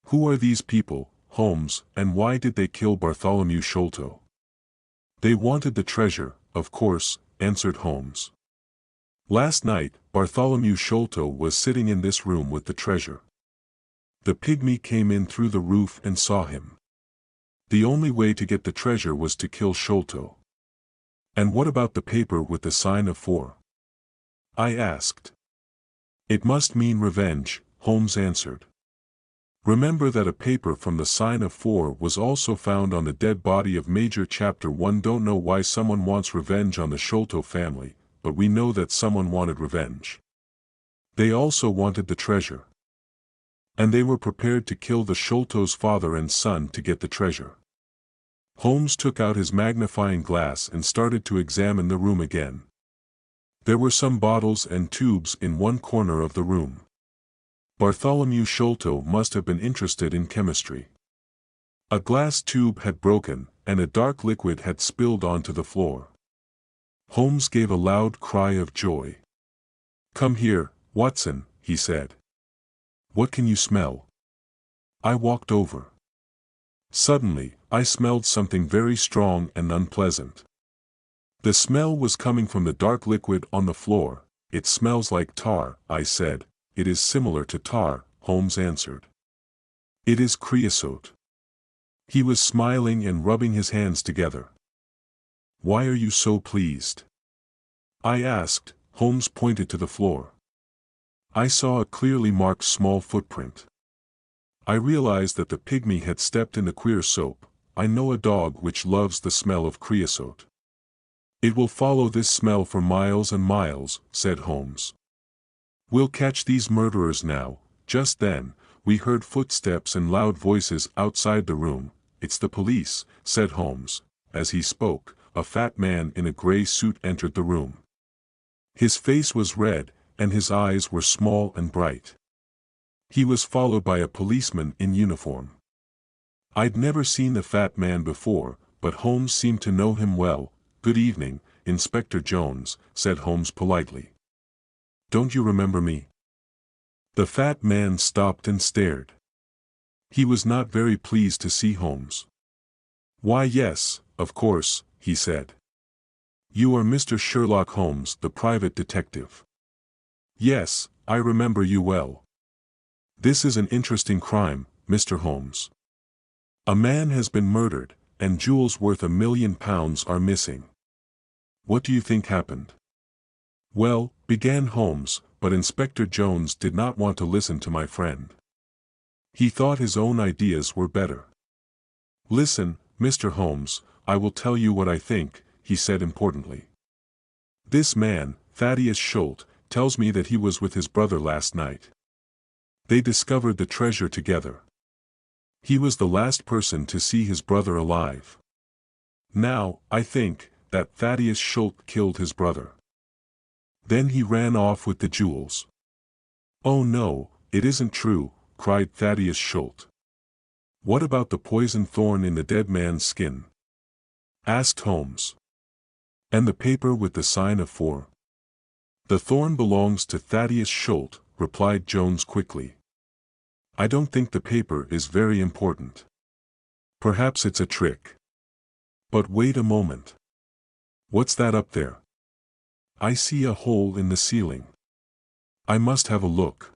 A: Who are these people, Holmes, and why did they kill Bartholomew Sholto?" "They wanted the treasure, of course," answered Holmes. "Last night, Bartholomew Sholto was sitting in this room with the treasure. The pygmy came in through the roof and saw him. The only way to get the treasure was to kill Sholto." "And what about the paper with the sign of 4? I asked. "It must mean revenge," Holmes answered. "Remember that a paper from the sign of 4 was also found on the dead body of Major Chapter 1. Don't know why someone wants revenge on the Sholto family, but we know that someone wanted revenge. They also wanted the treasure. And they were prepared to kill the Sholto's father and son to get the treasure." Holmes took out his magnifying glass and started to examine the room again. There were some bottles and tubes in one corner of the room. Bartholomew Sholto must have been interested in chemistry. A glass tube had broken, and a dark liquid had spilled onto the floor. Holmes gave a loud cry of joy. "Come here, Watson," he said. "What can you smell?" I walked over. Suddenly, I smelled something very strong and unpleasant. The smell was coming from the dark liquid on the floor. "It smells like tar," I said. "It is similar to tar," Holmes answered. "It is creosote." He was smiling and rubbing his hands together. "Why are you so pleased?" I asked. Holmes pointed to the floor. I saw a clearly marked small footprint. I realized that the pygmy had stepped in the queer soap. I know a dog which loves the smell of creosote. "It will follow this smell for miles and miles," said Holmes. "We'll catch these murderers now." Just then, we heard footsteps and loud voices outside the room. "It's the police," said Holmes. As he spoke, a fat man in a gray suit entered the room. His face was red, and his eyes were small and bright. He was followed by a policeman in uniform. I'd never seen the fat man before, but Holmes seemed to know him well. "Good evening, Inspector Jones," said Holmes politely. "Don't you remember me?" The fat man stopped and stared. He was not very pleased to see Holmes. "Why yes, of course," he said. "You are Mr. Sherlock Holmes, the private detective." "Yes, I remember you well. This is an interesting crime, Mr. Holmes. A man has been murdered, and jewels worth £1,000,000 are missing. What do you think happened?" "Well," began Holmes, but Inspector Jones did not want to listen to my friend. He thought his own ideas were better. "Listen, Mr. Holmes, I will tell you what I think," he said importantly. "This man, Thaddeus Sholto, tells me that he was with his brother last night. They discovered the treasure together. He was the last person to see his brother alive. Now, I think, that Thaddeus Sholto killed his brother. Then he ran off with the jewels. "Oh no, it isn't true," cried Thaddeus Schultz. "What about the poisoned thorn in the dead man's skin?" asked Holmes. "And the paper with the sign of 4? "The thorn belongs to Thaddeus Schultz," replied Jones quickly. "I don't think the paper is very important. Perhaps it's a trick. But wait a moment. What's that up there? I see a hole in the ceiling. I must have a look."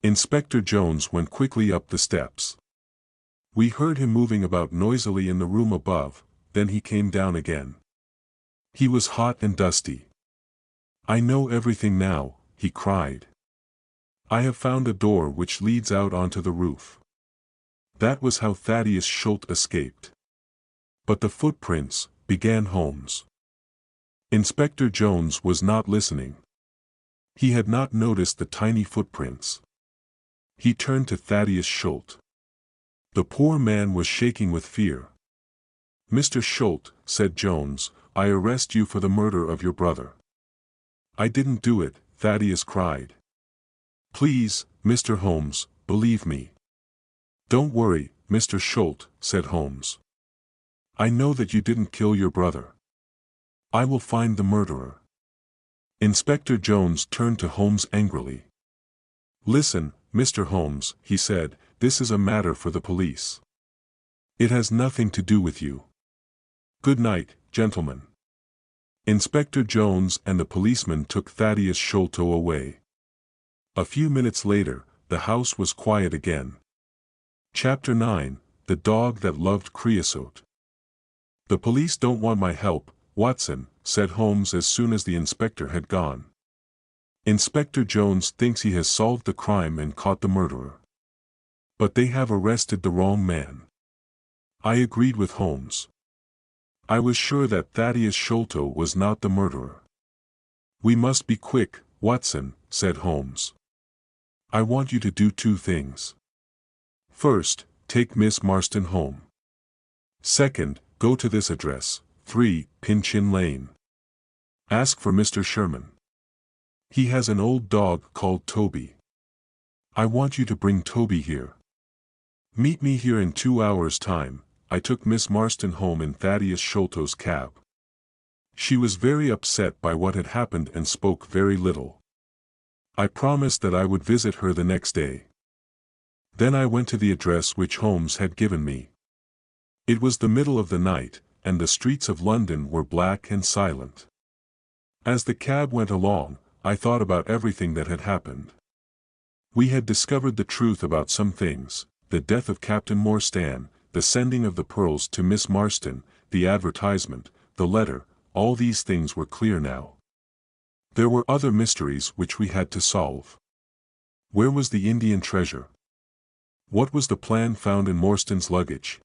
A: Inspector Jones went quickly up the steps. We heard him moving about noisily in the room above, then he came down again. He was hot and dusty. "I know everything now," he cried. "I have found a door which leads out onto the roof. That was how Thaddeus Schultz escaped." "But the footprints," began Holmes. Inspector Jones was not listening. He had not noticed the tiny footprints. He turned to Thaddeus Schultz. The poor man was shaking with fear. "Mr. Schultz," said Jones, "I arrest you for the murder of your brother." "I didn't do it," Thaddeus cried. "Please, Mr. Holmes, believe me." "Don't worry, Mr. Schultz," said Holmes. "I know that you didn't kill your brother. I will find the murderer." Inspector Jones turned to Holmes angrily. "Listen, Mr. Holmes," he said, "this is a matter for the police. It has nothing to do with you. Good night, gentlemen." Inspector Jones and the policeman took Thaddeus Schultz away. A few minutes later, the house was quiet again. Chapter 9: The Dog That Loved Creosote. "The police don't want my help, Watson," said Holmes as soon as the inspector had gone. "Inspector Jones thinks he has solved the crime and caught the murderer. But they have arrested the wrong man." I agreed with Holmes. I was sure that Thaddeus Schultz was not the murderer. "We must be quick, Watson," said Holmes. "I want you to do 2 things. First, take Miss Marston home. Second, go to this address, 3 Pinchin Lane. Ask for Mr. Sherman. He has an old dog called Toby. I want you to bring Toby here. Meet me here in 2 hours' time." I took Miss Marston home in Thaddeus Schultz's cab. She was very upset by what had happened and spoke very little. I promised that I would visit her the next day. Then I went to the address which Holmes had given me. It was the middle of the night, and the streets of London were black and silent. As the cab went along, I thought about everything that had happened. We had discovered the truth about some things: the death of Captain Morstan, the sending of the pearls to Miss Marston, the advertisement, the letter. All these things were clear now. There were other mysteries which we had to solve. Where was the Indian treasure? What was the plan found in Morstan's luggage?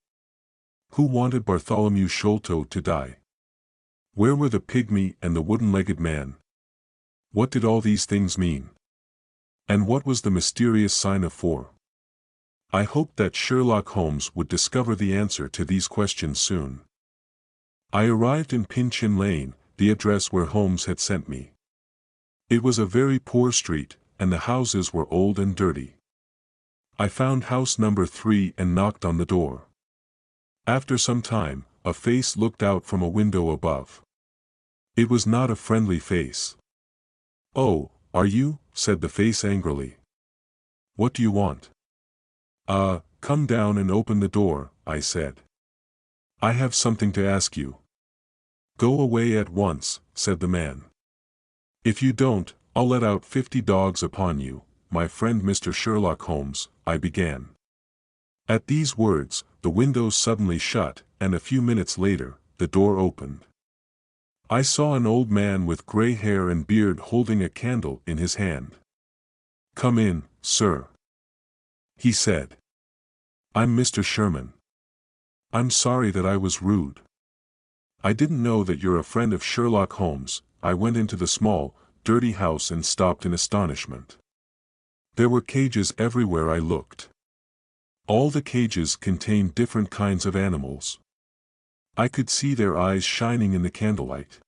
A: Who wanted Bartholomew Schultz to die? Where were the pygmy and the wooden-legged man? What did all these things mean? And what was the mysterious sign of 4? I hoped that Sherlock Holmes would discover the answer to these questions soon. I arrived in Pinchin Lane, the address where Holmes had sent me. It was a very poor street, and the houses were old and dirty. I found house number 3 and knocked on the door. After some time, a face looked out from a window above. It was not a friendly face. "Oh, are you?" said the face angrily. "What do you want?" Come down and open the door," I said. "I have something to ask you." "Go away at once," said the man. "If you don't, I'll let out 50 dogs upon you, my friend Mr. Sherlock Holmes," I began. At these words, the windows suddenly shut, and a few minutes later, the door opened. I saw an old man with gray hair and beard holding a candle in his hand. "Come in, sir," he said. "I'm Mr. Sherman. I'm sorry that I was rude. I didn't know that you're a friend of Sherlock Holmes." I went into the small, dirty house and stopped in astonishment. There were cages everywhere I looked. All the cages contained different kinds of animals. I could see their eyes shining in the candlelight.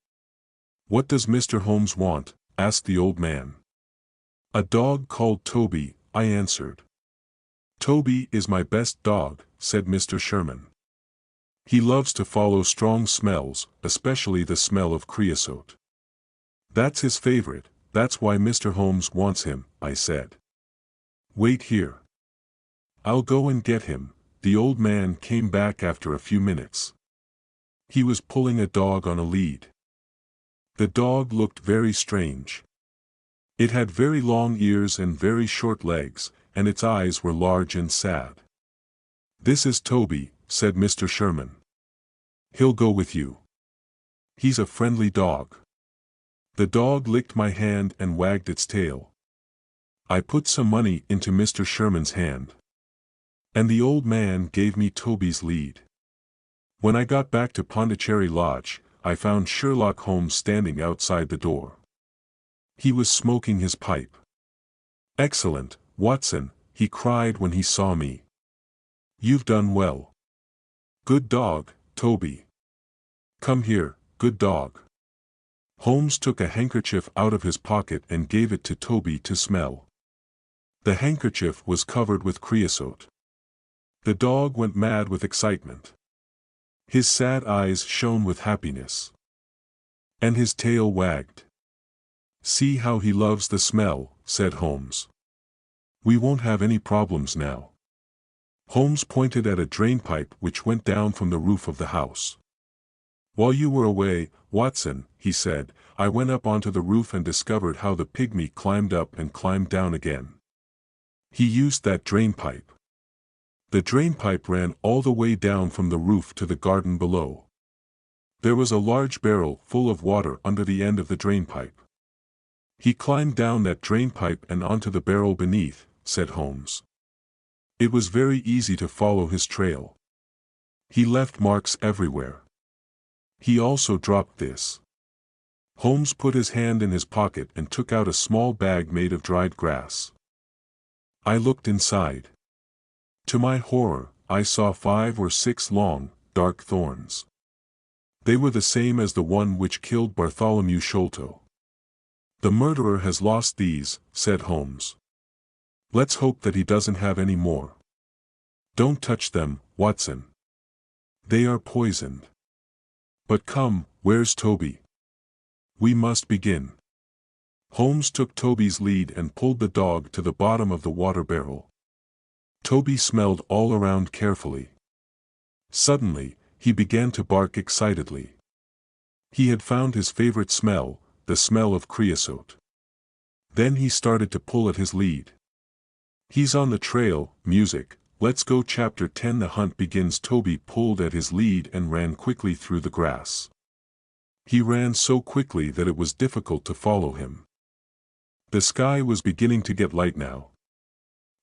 A: "What does Mr. Holmes want?" asked the old man. "A dog called Toby," I answered. "Toby is my best dog," said Mr. Sherman. "He loves to follow strong smells, especially the smell of creosote. That's his favorite, that's why Mr. Holmes wants him," I said. "Wait here. I'll go and get him." The old man came back after a few minutes. He was pulling a dog on a lead. The dog looked very strange. It had very long ears and very short legs, and its eyes were large and sad. "This is Toby," said Mr. Sherman. "He'll go with you. He's a friendly dog." The dog licked my hand and wagged its tail. I put some money into Mr. Sherman's hand. And the old man gave me Toby's lead. When I got back to Pondicherry Lodge, I found Sherlock Holmes standing outside the door. He was smoking his pipe. "Excellent, Watson," he cried when he saw me. "You've done well. Good dog, Toby. Come here, good dog." Holmes took a handkerchief out of his pocket and gave it to Toby to smell. The handkerchief was covered with creosote. The dog went mad with excitement. His sad eyes shone with happiness. And his tail wagged. "See how he loves the smell," said Holmes. "We won't have any problems now." Holmes pointed at a drainpipe which went down from the roof of the house. "While you were away, Watson," he said, "I went up onto the roof and discovered how the pygmy climbed up and climbed down again. He used that drainpipe. The drainpipe ran all the way down from the roof to the garden below. There was a large barrel full of water under the end of the drainpipe. He climbed down that drainpipe and onto the barrel beneath," said Holmes. "It was very easy to follow his trail. He left marks everywhere. He also dropped this." Holmes put his hand in his pocket and took out a small bag made of dried grass. I looked inside. To my horror, I saw 5 or 6 long, dark thorns. They were the same as the one which killed Bartholomew Sholto. "The murderer has lost these," said Holmes. "Let's hope that he doesn't have any more. Don't touch them, Watson. They are poisoned. But come, where's Toby? We must begin." Holmes took Toby's lead and pulled the dog to the bottom of the water barrel. Toby smelled all around carefully. Suddenly, he began to bark excitedly. He had found his favorite smell, the smell of creosote. Then he started to pull at his lead. "He's on the trail, music, let's go." Chapter 10 The hunt begins. Toby pulled at his lead and ran quickly through the grass. He ran so quickly that it was difficult to follow him. The sky was beginning to get light now.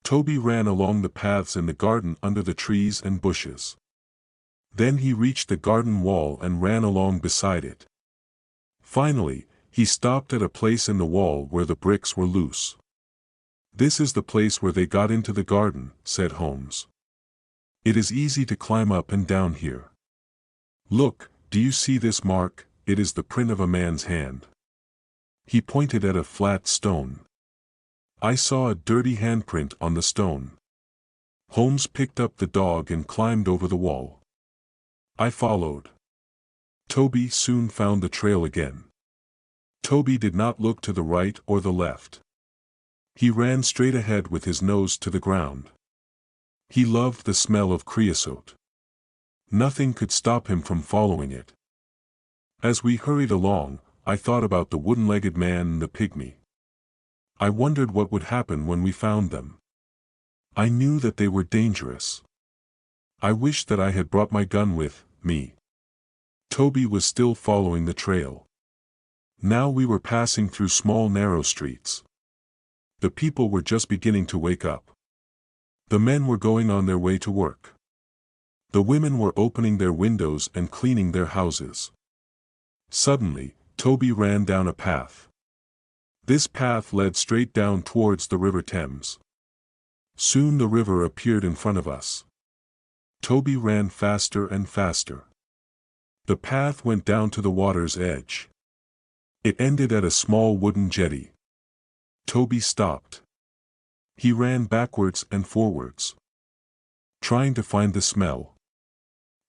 A: Toby ran along the paths in the garden under the trees and bushes. Then he reached the garden wall and ran along beside it. Finally, he stopped at a place in the wall where the bricks were loose. "This is the place where they got into the garden," said Holmes. "It is easy to climb up and down here. Look, do you see this mark? It is the print of a man's hand." He pointed at a flat stone. I saw a dirty handprint on the stone. Holmes picked up the dog and climbed over the wall. I followed. Toby soon found the trail again. Toby did not look to the right or the left. He ran straight ahead with his nose to the ground. He loved the smell of creosote. Nothing could stop him from following it. As we hurried along, I thought about the wooden-legged man and the pygmy. I wondered what would happen when we found them. I knew that they were dangerous. I wished that I had brought my gun with me. Toby was still following the trail. Now we were passing through small narrow streets. The people were just beginning to wake up. The men were going on their way to work. The women were opening their windows and cleaning their houses. Suddenly, Toby ran down a path. This path led straight down towards the River Thames. Soon the river appeared in front of us. Toby ran faster and faster. The path went down to the water's edge. It ended at a small wooden jetty. Toby stopped. He ran backwards and forwards, trying to find the smell.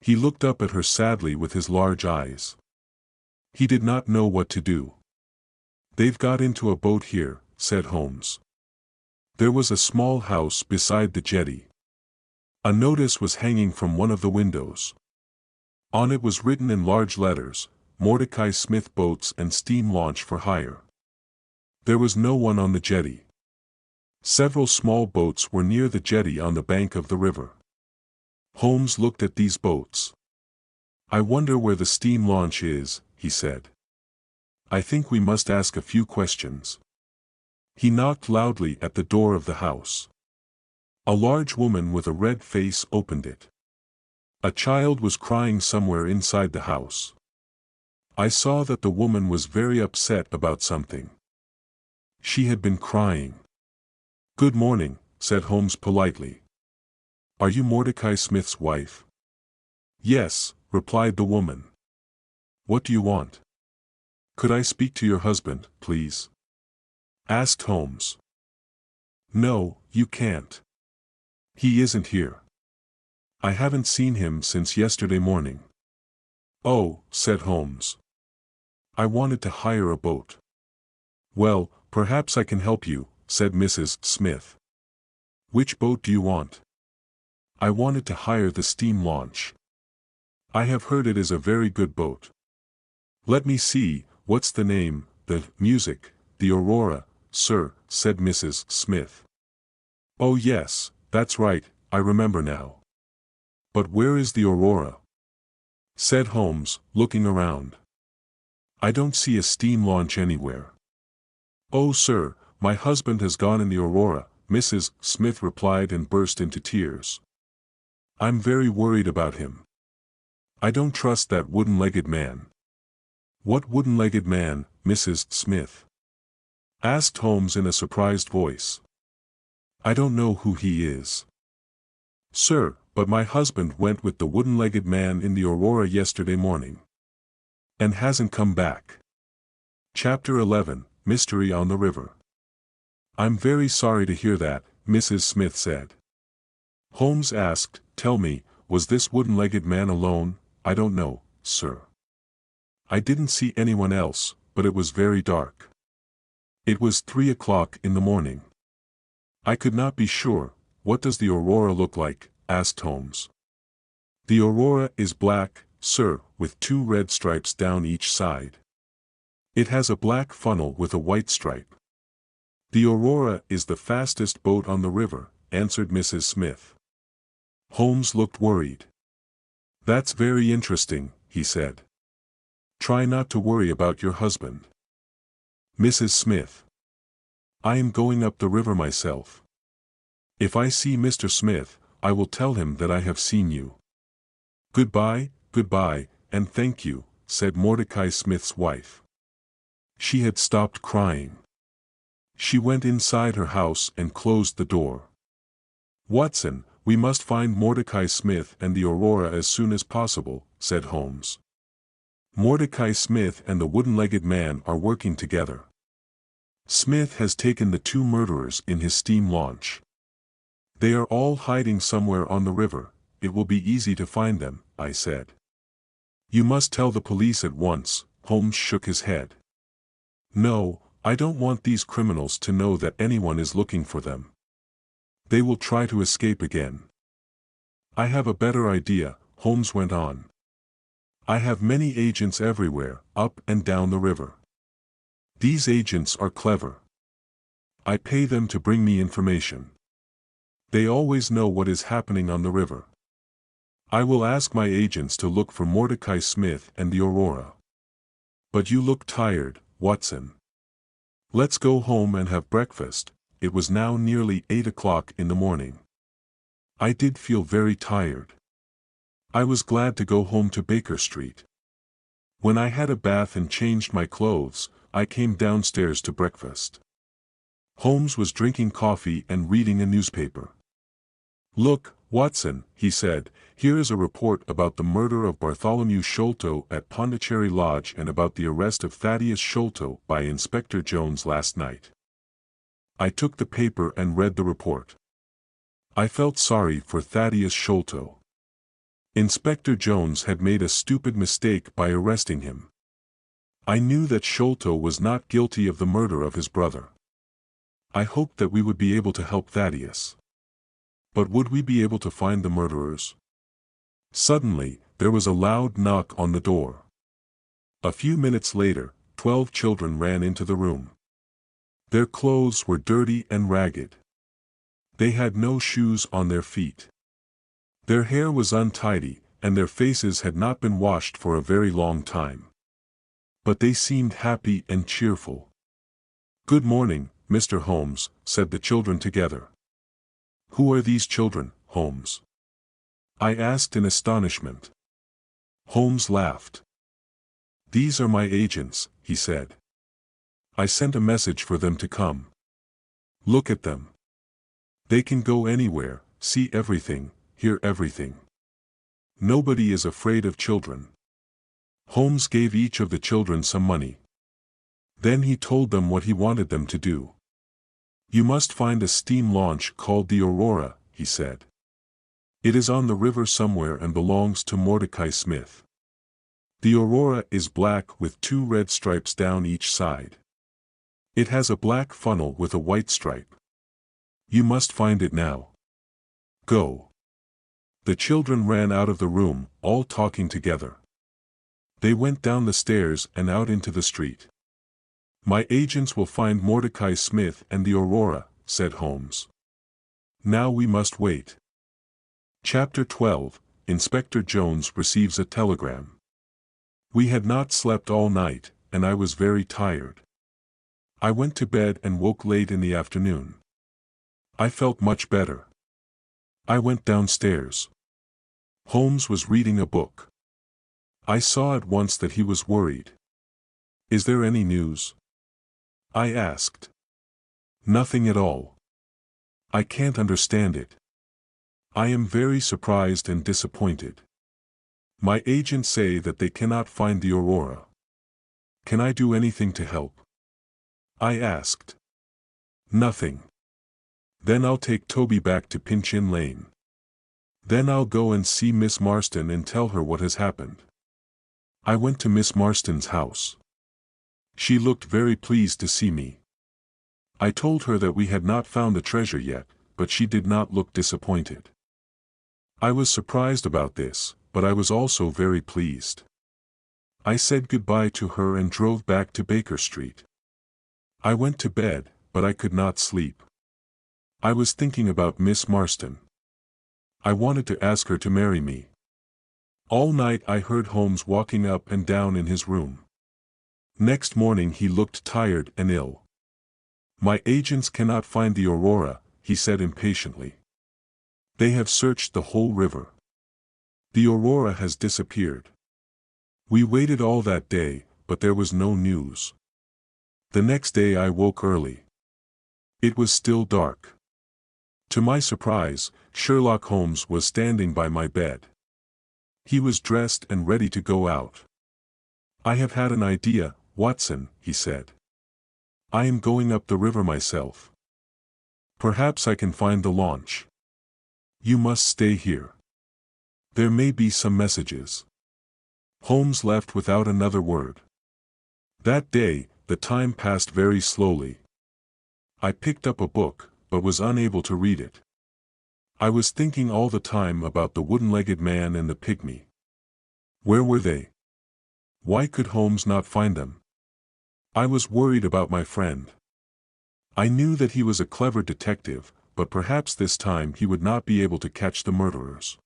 A: He looked up at her sadly with his large eyes. He did not know what to do. "They've got into a boat here," said Holmes. There was a small house beside the jetty. A notice was hanging from one of the windows. On it was written in large letters, "Mordecai Smith Boats and Steam Launch for Hire." There was no one on the jetty. Several small boats were near the jetty on the bank of the river. Holmes looked at these boats. "I wonder where the steam launch is," he said. "I think we must ask a few questions." He knocked loudly at the door of the house. A large woman with a red face opened it. A child was crying somewhere inside the house. I saw that the woman was very upset about something. She had been crying. "Good morning," said Holmes politely. "Are you Mordecai Smith's wife?" "Yes," replied the woman. "What do you want?" "Could I speak to your husband, please?" asked Holmes. "No, you can't. He isn't here. I haven't seen him since yesterday morning." "Oh," said Holmes. "I wanted to hire a boat." "Well, perhaps I can help you," said Mrs. Smith. "Which boat do you want?" "I wanted to hire the steam launch. I have heard it is a very good boat." "Let me see, what's the name?" "The Music, the Aurora, sir," said Mrs. Smith. "Oh yes, that's right, I remember now. But where is the Aurora?" said Holmes, looking around. "I don't see a steam launch anywhere." "Oh sir, my husband has gone in the Aurora," Mrs. Smith replied and burst into tears. "I'm very worried about him. I don't trust that wooden-legged man." "What wooden-legged man, Mrs. Smith?" asked Holmes in a surprised voice. "I don't know who he is." "Sir, but my husband went with the wooden-legged man in the Aurora yesterday morning. And hasn't come back." Chapter 11, Mystery on the River. "I'm very sorry to hear that," Mrs. Smith said. Holmes asked, "Tell me, was this wooden-legged man alone?" "I don't know, sir. I didn't see anyone else, but it was very dark. It was 3 o'clock in the morning. I could not be sure." "What does the Aurora look like?" asked Holmes. "The Aurora is black, sir, with 2 red stripes down each side. It has a black funnel with a white stripe. The Aurora is the fastest boat on the river," answered Mrs. Smith. Holmes looked worried. "That's very interesting," he said. "Try not to worry about your husband." "Mrs. Smith. I am going up the river myself. If I see Mr. Smith, I will tell him that I have seen you." "Goodbye, goodbye, and thank you," said Mordecai Smith's wife. She had stopped crying. She went inside her house and closed the door. "Watson, we must find Mordecai Smith and the Aurora as soon as possible," said Holmes. "Mordecai Smith and the wooden-legged man are working together. Smith has taken the 2 murderers in his steam launch. They are all hiding somewhere on the river. It will be easy to find them," I said. "You must tell the police at once." Holmes shook his head. "No, I don't want these criminals to know that anyone is looking for them. They will try to escape again." "I have a better idea," Holmes went on. "I have many agents everywhere, up and down the river. These agents are clever. I pay them to bring me information. They always know what is happening on the river. I will ask my agents to look for Mordecai Smith and the Aurora. But you look tired, Watson. Let's go home and have breakfast." It was now nearly 8 o'clock in the morning. I did feel very tired. I was glad to go home to Baker Street. When I had a bath and changed my clothes, I came downstairs to breakfast. Holmes was drinking coffee and reading a newspaper. "Look, Watson," he said, "here is a report about the murder of Bartholomew Sholto at Pondicherry Lodge and about the arrest of Thaddeus Sholto by Inspector Jones last night. I took the paper and read the report. I felt sorry for Thaddeus Sholto. Inspector Jones had made a stupid mistake by arresting him. I knew that Sholto was not guilty of the murder of his brother. I hoped that we would be able to help Thaddeus. But would we be able to find the murderers? Suddenly, there was a loud knock on the door. A few minutes later, 12 children ran into the room. Their clothes were dirty and ragged. They had no shoes on their feet. Their hair was untidy, and their faces had not been washed for a very long time. But they seemed happy and cheerful. "Good morning, Mr. Holmes," said the children together. "Who are these children, Holmes?" I asked in astonishment. Holmes laughed. "These are my agents," he said. "I sent a message for them to come. Look at them. They can go anywhere, see everything, hear everything. Nobody is afraid of children." Holmes gave each of the children some money. Then he told them what he wanted them to do. "You must find a steam launch called the Aurora," he said. "It is on the river somewhere and belongs to Mordecai Smith. The Aurora is black with 2 red stripes down each side. It has a black funnel with a white stripe. You must find it now. Go." The children ran out of the room, all talking together. They went down the stairs and out into the street. "My agents will find Mordecai Smith and the Aurora," said Holmes. "Now we must wait." Chapter 12. Inspector Jones receives a telegram. We had not slept all night, and I was very tired. I went to bed and woke late in the afternoon. I felt much better. I went downstairs. Holmes was reading a book. I saw at once that he was worried. "Is there any news?" I asked. "Nothing at all. I can't understand it. I am very surprised and disappointed. My agents say that they cannot find the Aurora. Can I do anything to help?" I asked. "Nothing. Then I'll take Toby back to Pinchin Lane. Then I'll go and see Miss Marston and tell her what has happened." I went to Miss Marston's house. She looked very pleased to see me. I told her that we had not found the treasure yet, but she did not look disappointed. I was surprised about this, but I was also very pleased. I said goodbye to her and drove back to Baker Street. I went to bed, but I could not sleep. I was thinking about Miss Marston. I wanted to ask her to marry me. All night I heard Holmes walking up and down in his room. Next morning he looked tired and ill. "My agents cannot find the Aurora," he said impatiently. "They have searched the whole river. The Aurora has disappeared. We waited all that day, but there was no news. The next day I woke early. It was still dark. To my surprise, Sherlock Holmes was standing by my bed. He was dressed and ready to go out. "I have had an idea, Watson," he said. "I am going up the river myself. Perhaps I can find the launch. You must stay here. There may be some messages." Holmes left without another word. That day, the time passed very slowly. I picked up a book, but was unable to read it. I was thinking all the time about the wooden-legged man and the pygmy. Where were they? Why could Holmes not find them? I was worried about my friend. I knew that he was a clever detective, but perhaps this time he would not be able to catch the murderers.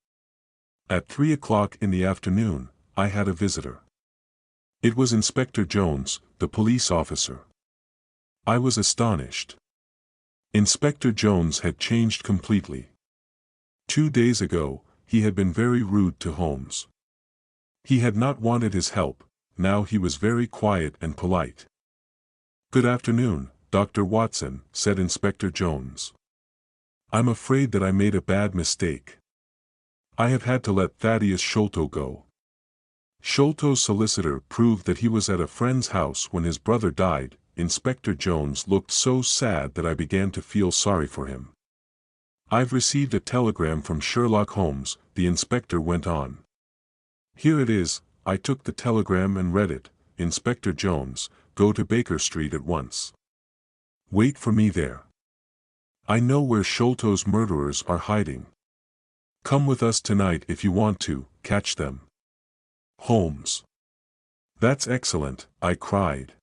A: At 3 o'clock in the afternoon, I had a visitor. It was Inspector Jones, the police officer. I was astonished. Inspector Jones had changed completely. 2 days ago, he had been very rude to Holmes. He had not wanted his help, now he was very quiet and polite. "Good afternoon, Dr. Watson," said Inspector Jones. "I'm afraid that I made a bad mistake. I have had to let Thaddeus Sholto go." Sholto's solicitor proved that he was at a friend's house when his brother died, Inspector Jones looked so sad that I began to feel sorry for him. "I've received a telegram from Sherlock Holmes," the inspector went on. "Here it is." I took the telegram and read it. "Inspector Jones, go to Baker Street at once. Wait for me there. I know where Sholto's murderers are hiding. Come with us tonight if you want to catch them." Holmes. "That's excellent," I cried.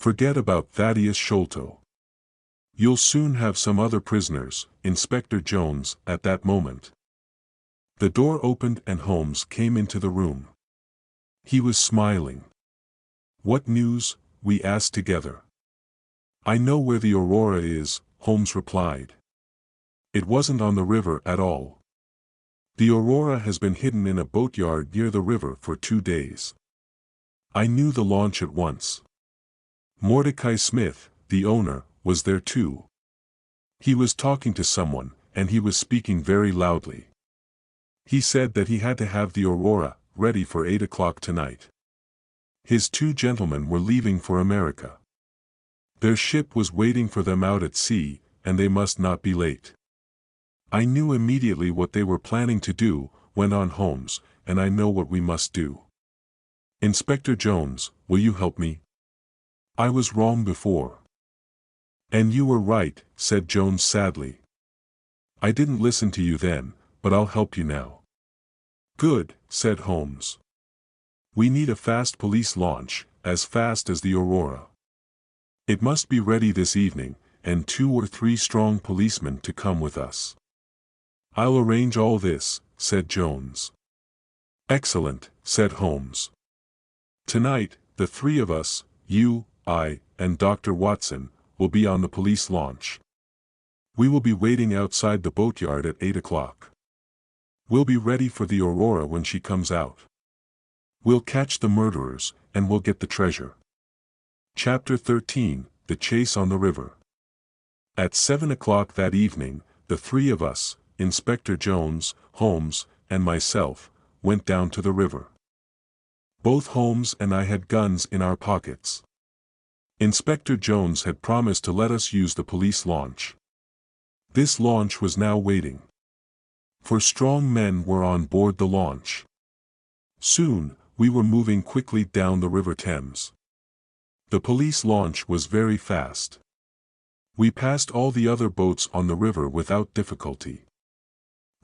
A: "Forget about Thaddeus Sholto. You'll soon have some other prisoners." Inspector Jones, at that moment. The door opened and Holmes came into the room. He was smiling. "What news?" we asked together. "I know where the Aurora is," Holmes replied. "It wasn't on the river at all. The Aurora has been hidden in a boatyard near the river for 2 days. I knew the launch at once. Mordecai Smith, the owner, was there too. He was talking to someone, and he was speaking very loudly. He said that he had to have the Aurora ready for 8 o'clock tonight. His 2 gentlemen were leaving for America. Their ship was waiting for them out at sea, and they must not be late." "I knew immediately what they were planning to do," went on Holmes, "and I know what we must do. Inspector Jones, will you help me? I was wrong before." "And you were right," said Jones sadly. "I didn't listen to you then, but I'll help you now." "Good," said Holmes. "We need a fast police launch, as fast as the Aurora. It must be ready this evening, and 2 or 3 strong policemen to come with us." "I'll arrange all this," said Jones. "Excellent," said Holmes. "Tonight, the 3 of us, you, I, and Dr. Watson, will be on the police launch. We will be waiting outside the boatyard at 8 o'clock. We'll be ready for the Aurora when she comes out. We'll catch the murderers, and we'll get the treasure." Chapter 13, The Chase on the River. At 7 o'clock that evening, the 3 of us, Inspector Jones, Holmes, and myself, went down to the river. Both Holmes and I had guns in our pockets. Inspector Jones had promised to let us use the police launch. This launch was now waiting. 4 strong men were on board the launch. Soon, we were moving quickly down the River Thames. The police launch was very fast. We passed all the other boats on the river without difficulty.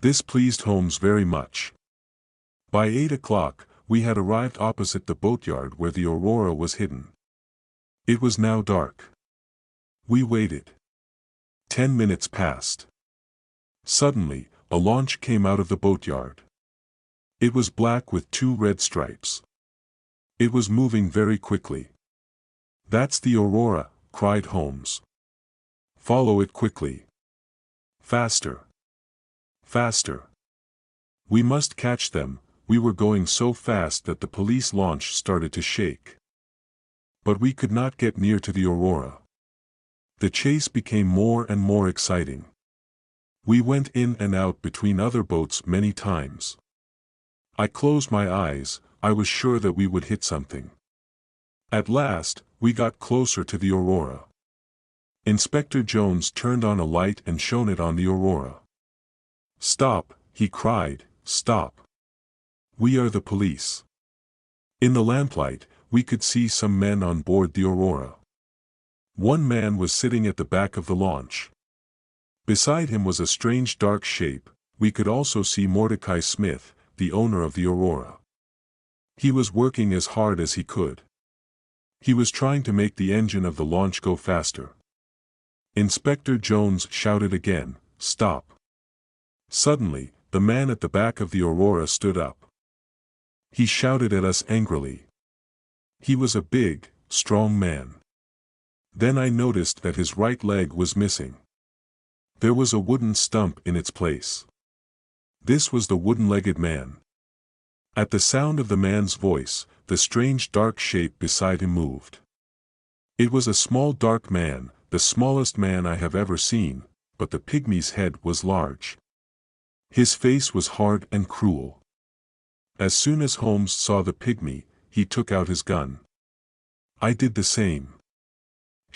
A: This pleased Holmes very much. By 8 o'clock, we had arrived opposite the boatyard where the Aurora was hidden. It was now dark. We waited. 10 minutes passed. Suddenly, a launch came out of the boatyard. It was black with 2 red stripes. It was moving very quickly. "That's the Aurora," cried Holmes. "Follow it quickly. Faster. Faster. We must catch them." We were going so fast that the police launch started to shake. But we could not get near to the Aurora. The chase became more and more exciting. We went in and out between other boats many times. I closed my eyes, I was sure that we would hit something. At last, we got closer to the Aurora. Inspector Jones turned on a light and shone it on the Aurora. "Stop," he cried, "stop. We are the police." In the lamplight, we could see some men on board the Aurora. One man was sitting at the back of the launch. Beside him was a strange dark shape. We could also see Mordecai Smith, the owner of the Aurora. He was working as hard as he could. He was trying to make the engine of the launch go faster. Inspector Jones shouted again, "Stop." Suddenly, the man at the back of the Aurora stood up. He shouted at us angrily. He was a big, strong man. Then I noticed that his right leg was missing. There was a wooden stump in its place. This was the wooden-legged man. At the sound of the man's voice, the strange dark shape beside him moved. It was a small dark man, the smallest man I have ever seen, but the pygmy's head was large. His face was hard and cruel. As soon as Holmes saw the pygmy, he took out his gun. I did the same.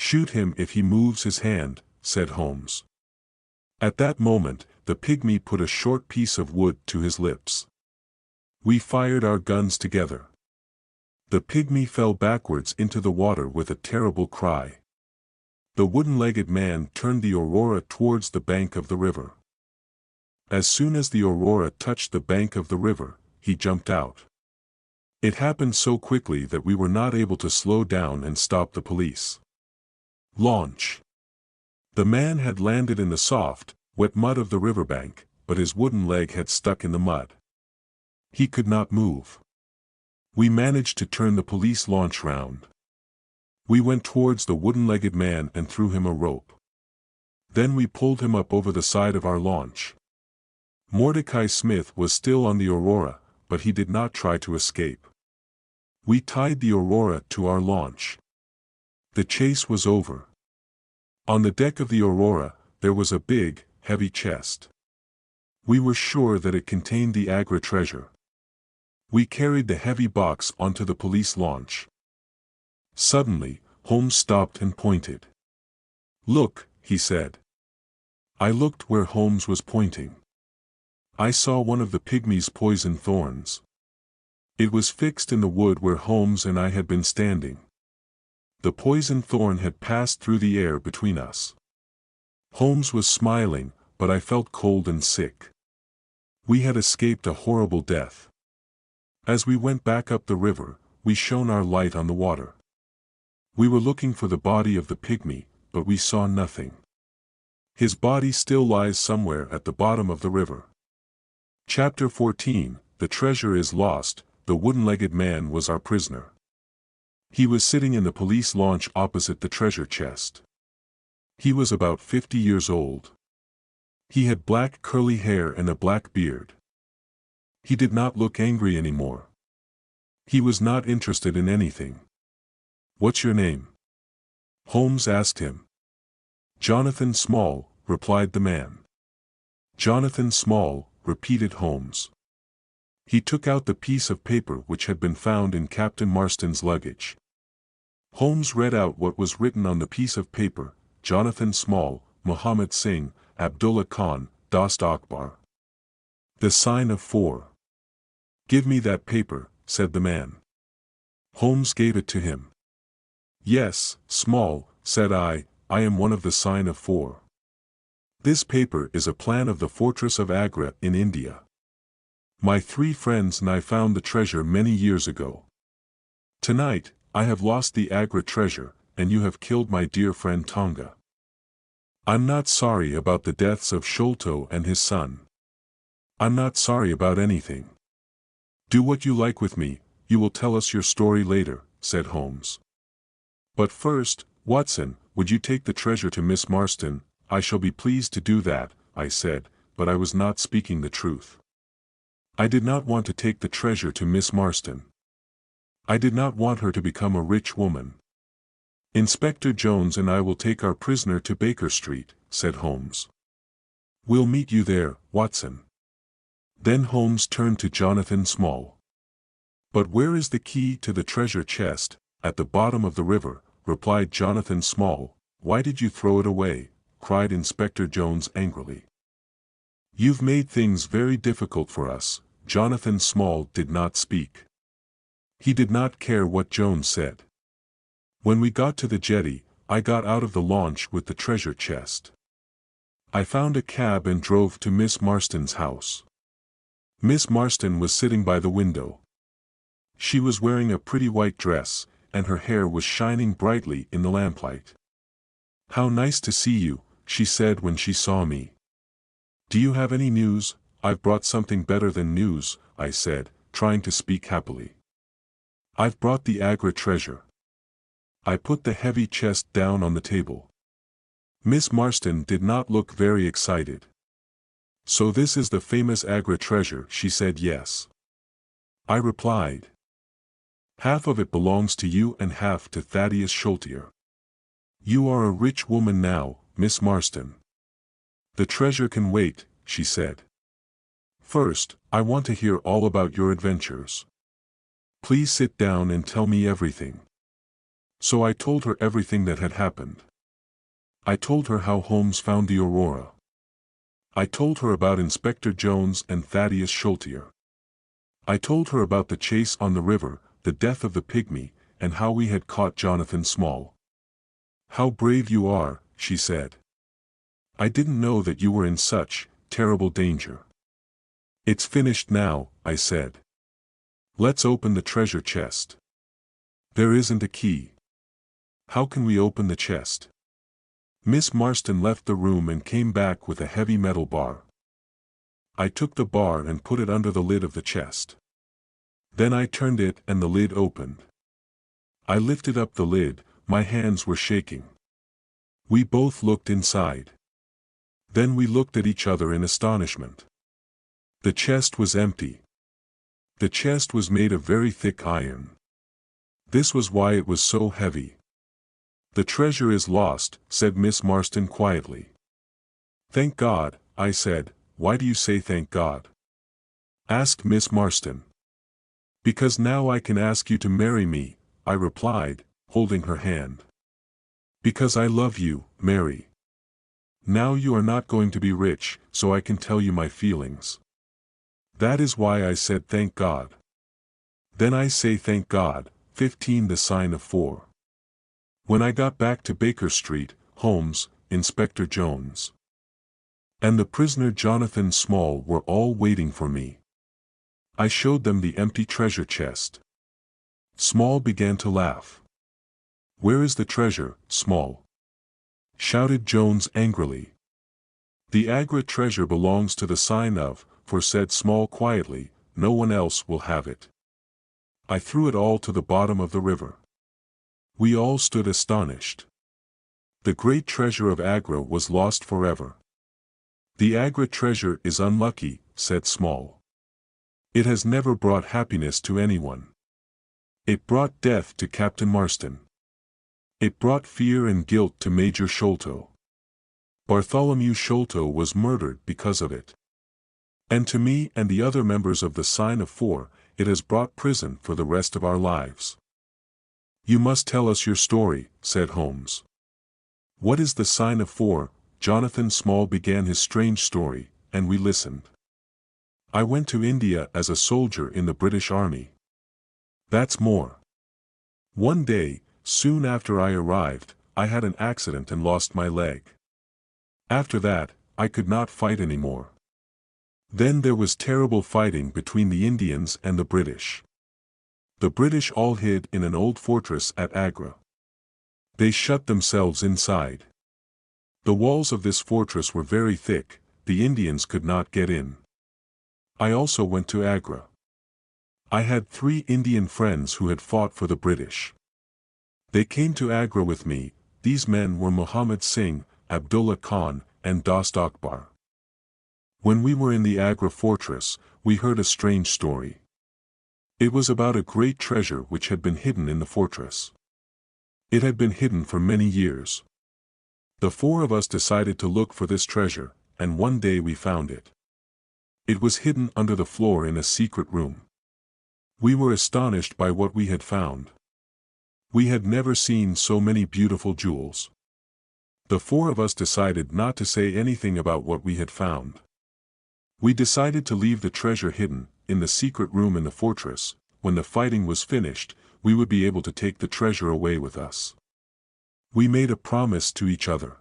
A: "Shoot him if he moves his hand," said Holmes. At that moment, the pygmy put a short piece of wood to his lips. We fired our guns together. The pygmy fell backwards into the water with a terrible cry. The wooden-legged man turned the Aurora towards the bank of the river. As soon as the Aurora touched the bank of the river, he jumped out. It happened so quickly that we were not able to slow down and stop the police. Launch. The man had landed in the soft, wet mud of the riverbank, but his wooden leg had stuck in the mud. He could not move. We managed to turn the police launch round. We went towards the wooden-legged man and threw him a rope. Then we pulled him up over the side of our launch. Mordecai Smith was still on the Aurora, but he did not try to escape. We tied the Aurora to our launch. The chase was over. On the deck of the Aurora, there was a big, heavy chest. We were sure that it contained the Agra treasure. We carried the heavy box onto the police launch. Suddenly, Holmes stopped and pointed. "Look," he said. I looked where Holmes was pointing. I saw one of the pygmy's poison thorns. It was fixed in the wood where Holmes and I had been standing. The poison thorn had passed through the air between us. Holmes was smiling, but I felt cold and sick. We had escaped a horrible death. As we went back up the river, we shone our light on the water. We were looking for the body of the pygmy, but we saw nothing. His body still lies somewhere at the bottom of the river. Chapter 14, The Treasure is Lost. The wooden-legged man was our prisoner. He was sitting in the police launch opposite the treasure chest. He was about 50 years old. He had black curly hair and a black beard. He did not look angry anymore. He was not interested in anything. "What's your name?" Holmes asked him. "Jonathan Small," replied the man. "Jonathan Small," repeated Holmes. He took out the piece of paper which had been found in Captain Marston's luggage. Holmes read out what was written on the piece of paper: Jonathan Small, Muhammad Singh, Abdullah Khan, Dost Akbar. The sign of 4. "Give me that paper," said the man. Holmes gave it to him. "Yes, Small," said I am one of the sign of 4. This paper is a plan of the fortress of Agra in India. My 3 friends and I found the treasure many years ago. Tonight, I have lost the Agra treasure, and you have killed my dear friend Tonga. I'm not sorry about the deaths of Sholto and his son. I'm not sorry about anything. Do what you like with me, you will tell us your story later," said Holmes. "But first, Watson, would you take the treasure to Miss Marston?" "I shall be pleased to do that," I said, but I was not speaking the truth. I did not want to take the treasure to Miss Marston. I did not want her to become a rich woman. "Inspector Jones and I will take our prisoner to Baker Street," said Holmes. "We'll meet you there, Watson." Then Holmes turned to Jonathan Small. "But where is the key to the treasure chest?" "At the bottom of the river," replied Jonathan Small. "Why did you throw it away?" cried Inspector Jones angrily. "You've made things very difficult for us." Jonathan Small did not speak. He did not care what Jones said. When we got to the jetty, I got out of the launch with the treasure chest. I found a cab and drove to Miss Marston's house. Miss Marston was sitting by the window. She was wearing a pretty white dress, and her hair was shining brightly in the lamplight. "How nice to see you," she said when she saw me. "Do you have any news?" "I've brought something better than news," I said, trying to speak happily. "I've brought the Agra treasure." I put the heavy chest down on the table. Miss Marston did not look very excited. "So this is the famous Agra treasure," she said. "Yes," I replied. "Half of it belongs to you and half to Thaddeus Sholtier. You are a rich woman now, Miss Marston." "The treasure can wait," she said. "First, I want to hear all about your adventures. Please sit down and tell me everything." So I told her everything that had happened. I told her how Holmes found the Aurora. I told her about Inspector Jones and Thaddeus Sholtier. I told her about the chase on the river, the death of the pygmy, and how we had caught Jonathan Small. "How brave you are," she said. "I didn't know that you were in such terrible danger." "It's finished now," I said. "Let's open the treasure chest." "There isn't a key." "How can we open the chest?" Miss Marston left the room and came back with a heavy metal bar. I took the bar and put it under the lid of the chest. Then I turned it and the lid opened. I lifted up the lid, my hands were shaking. We both looked inside. Then we looked at each other in astonishment. The chest was empty. The chest was made of very thick iron. This was why it was so heavy. "The treasure is lost," said Miss Marston quietly. "Thank God," I said. "Why do you say thank God?" asked Miss Marston. "Because now I can ask you to marry me," I replied, holding her hand. "Because I love you, Mary. Now you are not going to be rich, so I can tell you my feelings. That is why I said thank God. Then I say thank God." 15 The sign of 4. When I got back to Baker Street, Holmes, Inspector Jones, and the prisoner Jonathan Small were all waiting for me. I showed them the empty treasure chest. Small began to laugh. "Where is the treasure, Small?" shouted Jones angrily. "The Agra treasure belongs to the sign of 4, said Small quietly. "No one else will have it. I threw it all to the bottom of the river." We all stood astonished. The great treasure of Agra was lost forever. "The Agra treasure is unlucky," said Small. "It has never brought happiness to anyone. It brought death to Captain Marston. It brought fear and guilt to Major Sholto. Bartholomew Sholto was murdered because of it. And to me and the other members of the Sign of 4, it has brought prison for the rest of our lives." "You must tell us your story," said Holmes. "What is the Sign of 4? Jonathan Small began his strange story, and we listened. "I went to India as a soldier in the British Army. That's more. One day, soon after I arrived, I had an accident and lost my leg. After that, I could not fight anymore. Then there was terrible fighting between the Indians and the British. The British all hid in an old fortress at Agra. They shut themselves inside. The walls of this fortress were very thick, the Indians could not get in. I also went to Agra. I had 3 Indian friends who had fought for the British. They came to Agra with me. These men were Muhammad Singh, Abdullah Khan, and Dost Akbar. When we were in the Agra fortress, we heard a strange story. It was about a great treasure which had been hidden in the fortress. It had been hidden for many years. The 4 of us decided to look for this treasure, and one day we found it. It was hidden under the floor in a secret room. We were astonished by what we had found. We had never seen so many beautiful jewels. The 4 of us decided not to say anything about what we had found. We decided to leave the treasure hidden, in the secret room in the fortress. When the fighting was finished, we would be able to take the treasure away with us. We made a promise to each other.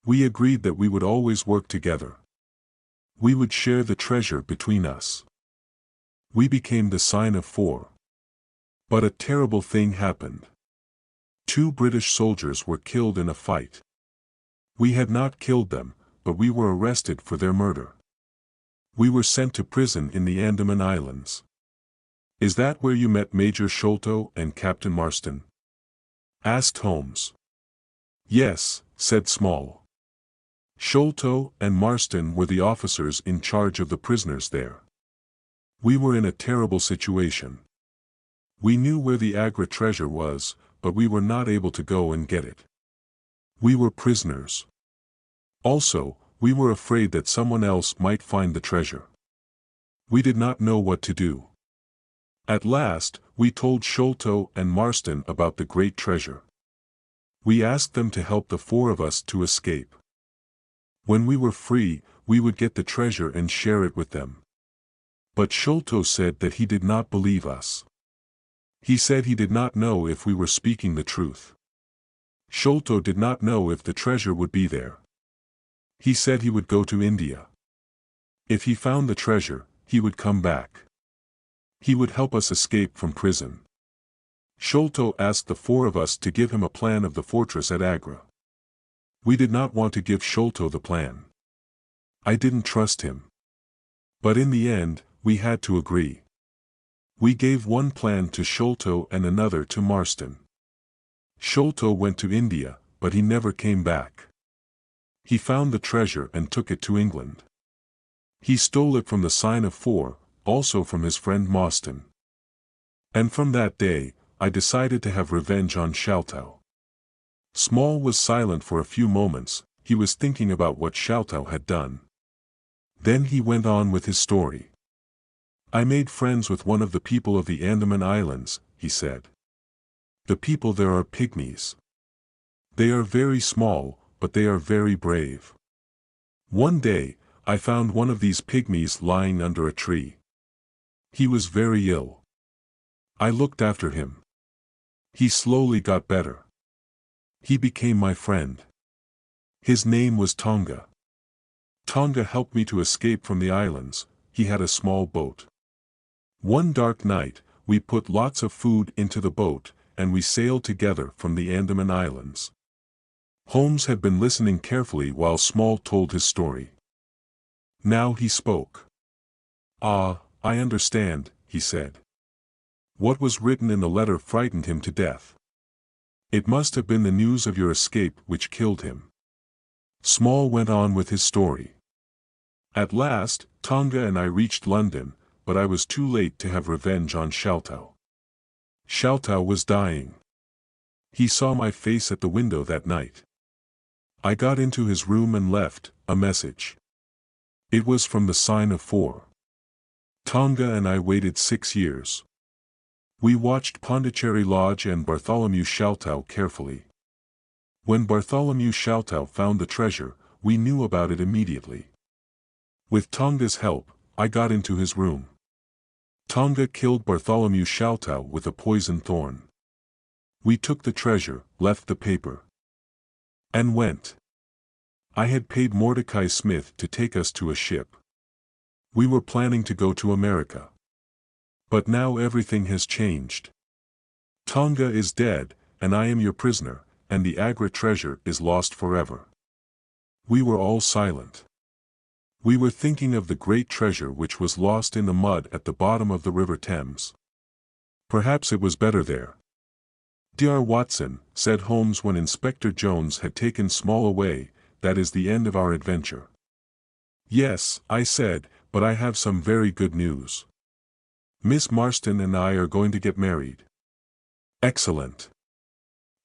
A: We agreed that we would always work together. We would share the treasure between us. We became the Sign of 4. But a terrible thing happened. 2 British soldiers were killed in a fight. We had not killed them, but we were arrested for their murder. We were sent to prison in the Andaman Islands. "Is that where you met Major Sholto and Captain Marston?" asked Holmes. "Yes," said Small. "Sholto and Marston were the officers in charge of the prisoners there. We were in a terrible situation. We knew where the Agra treasure was, but we were not able to go and get it. We were prisoners. Also, we were afraid that someone else might find the treasure. We did not know what to do. At last, we told Sholto and Marston about the great treasure. We asked them to help the four of us to escape. When we were free, we would get the treasure and share it with them. But Sholto said that he did not believe us. He said he did not know if we were speaking the truth. Sholto did not know if the treasure would be there. He said he would go to India. If he found the treasure, he would come back. He would help us escape from prison. Sholto asked the four of us to give him a plan of the fortress at Agra. We did not want to give Sholto the plan. I didn't trust him. But in the end, we had to agree. We gave one plan to Sholto and another to Marston. Sholto went to India, but he never came back. He found the treasure and took it to England. He stole it from the Sign of Four, also from his friend Marston. And from that day, I decided to have revenge on Sholto. Small was silent for a few moments. He was thinking about what Sholto had done. Then he went on with his story. I made friends with one of the people of the Andaman Islands, he said. The people there are pygmies. They are very small, but they are very brave. One day, I found one of these pygmies lying under a tree. He was very ill. I looked after him. He slowly got better. He became my friend. His name was Tonga. Tonga helped me to escape from the islands. He had a small boat. One dark night, we put lots of food into the boat, and we sailed together from the Andaman Islands. Holmes had been listening carefully while Small told his story. Now he spoke. Ah, I understand, he said. What was written in the letter frightened him to death. It must have been the news of your escape which killed him. Small went on with his story. At last, Tonga and I reached London, but I was too late to have revenge on Sholto. Sholto was dying. He saw my face at the window that night. I got into his room and left a message. It was from the Sign of Four. Tonga and I waited 6 years. We watched Pondicherry Lodge and Bartholomew Sholto carefully. When Bartholomew Sholto found the treasure, we knew about it immediately. With Tonga's help, I got into his room. Tonga killed Bartholomew Sholto with a poisoned thorn. We took the treasure, left the paper, and went. I had paid Mordecai Smith to take us to a ship. We were planning to go to America. But now everything has changed. Tonga is dead, and I am your prisoner, and the Agra treasure is lost forever. We were all silent. We were thinking of the great treasure which was lost in the mud at the bottom of the River Thames. Perhaps it was better there. "Dr. Watson," said Holmes when Inspector Jones had taken Small away, "that is the end of our adventure." "Yes," I said, "but I have some very good news. Miss Marston and I are going to get married." "Excellent.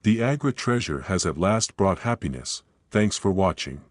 A: The Agra treasure has at last brought happiness." Thanks for watching.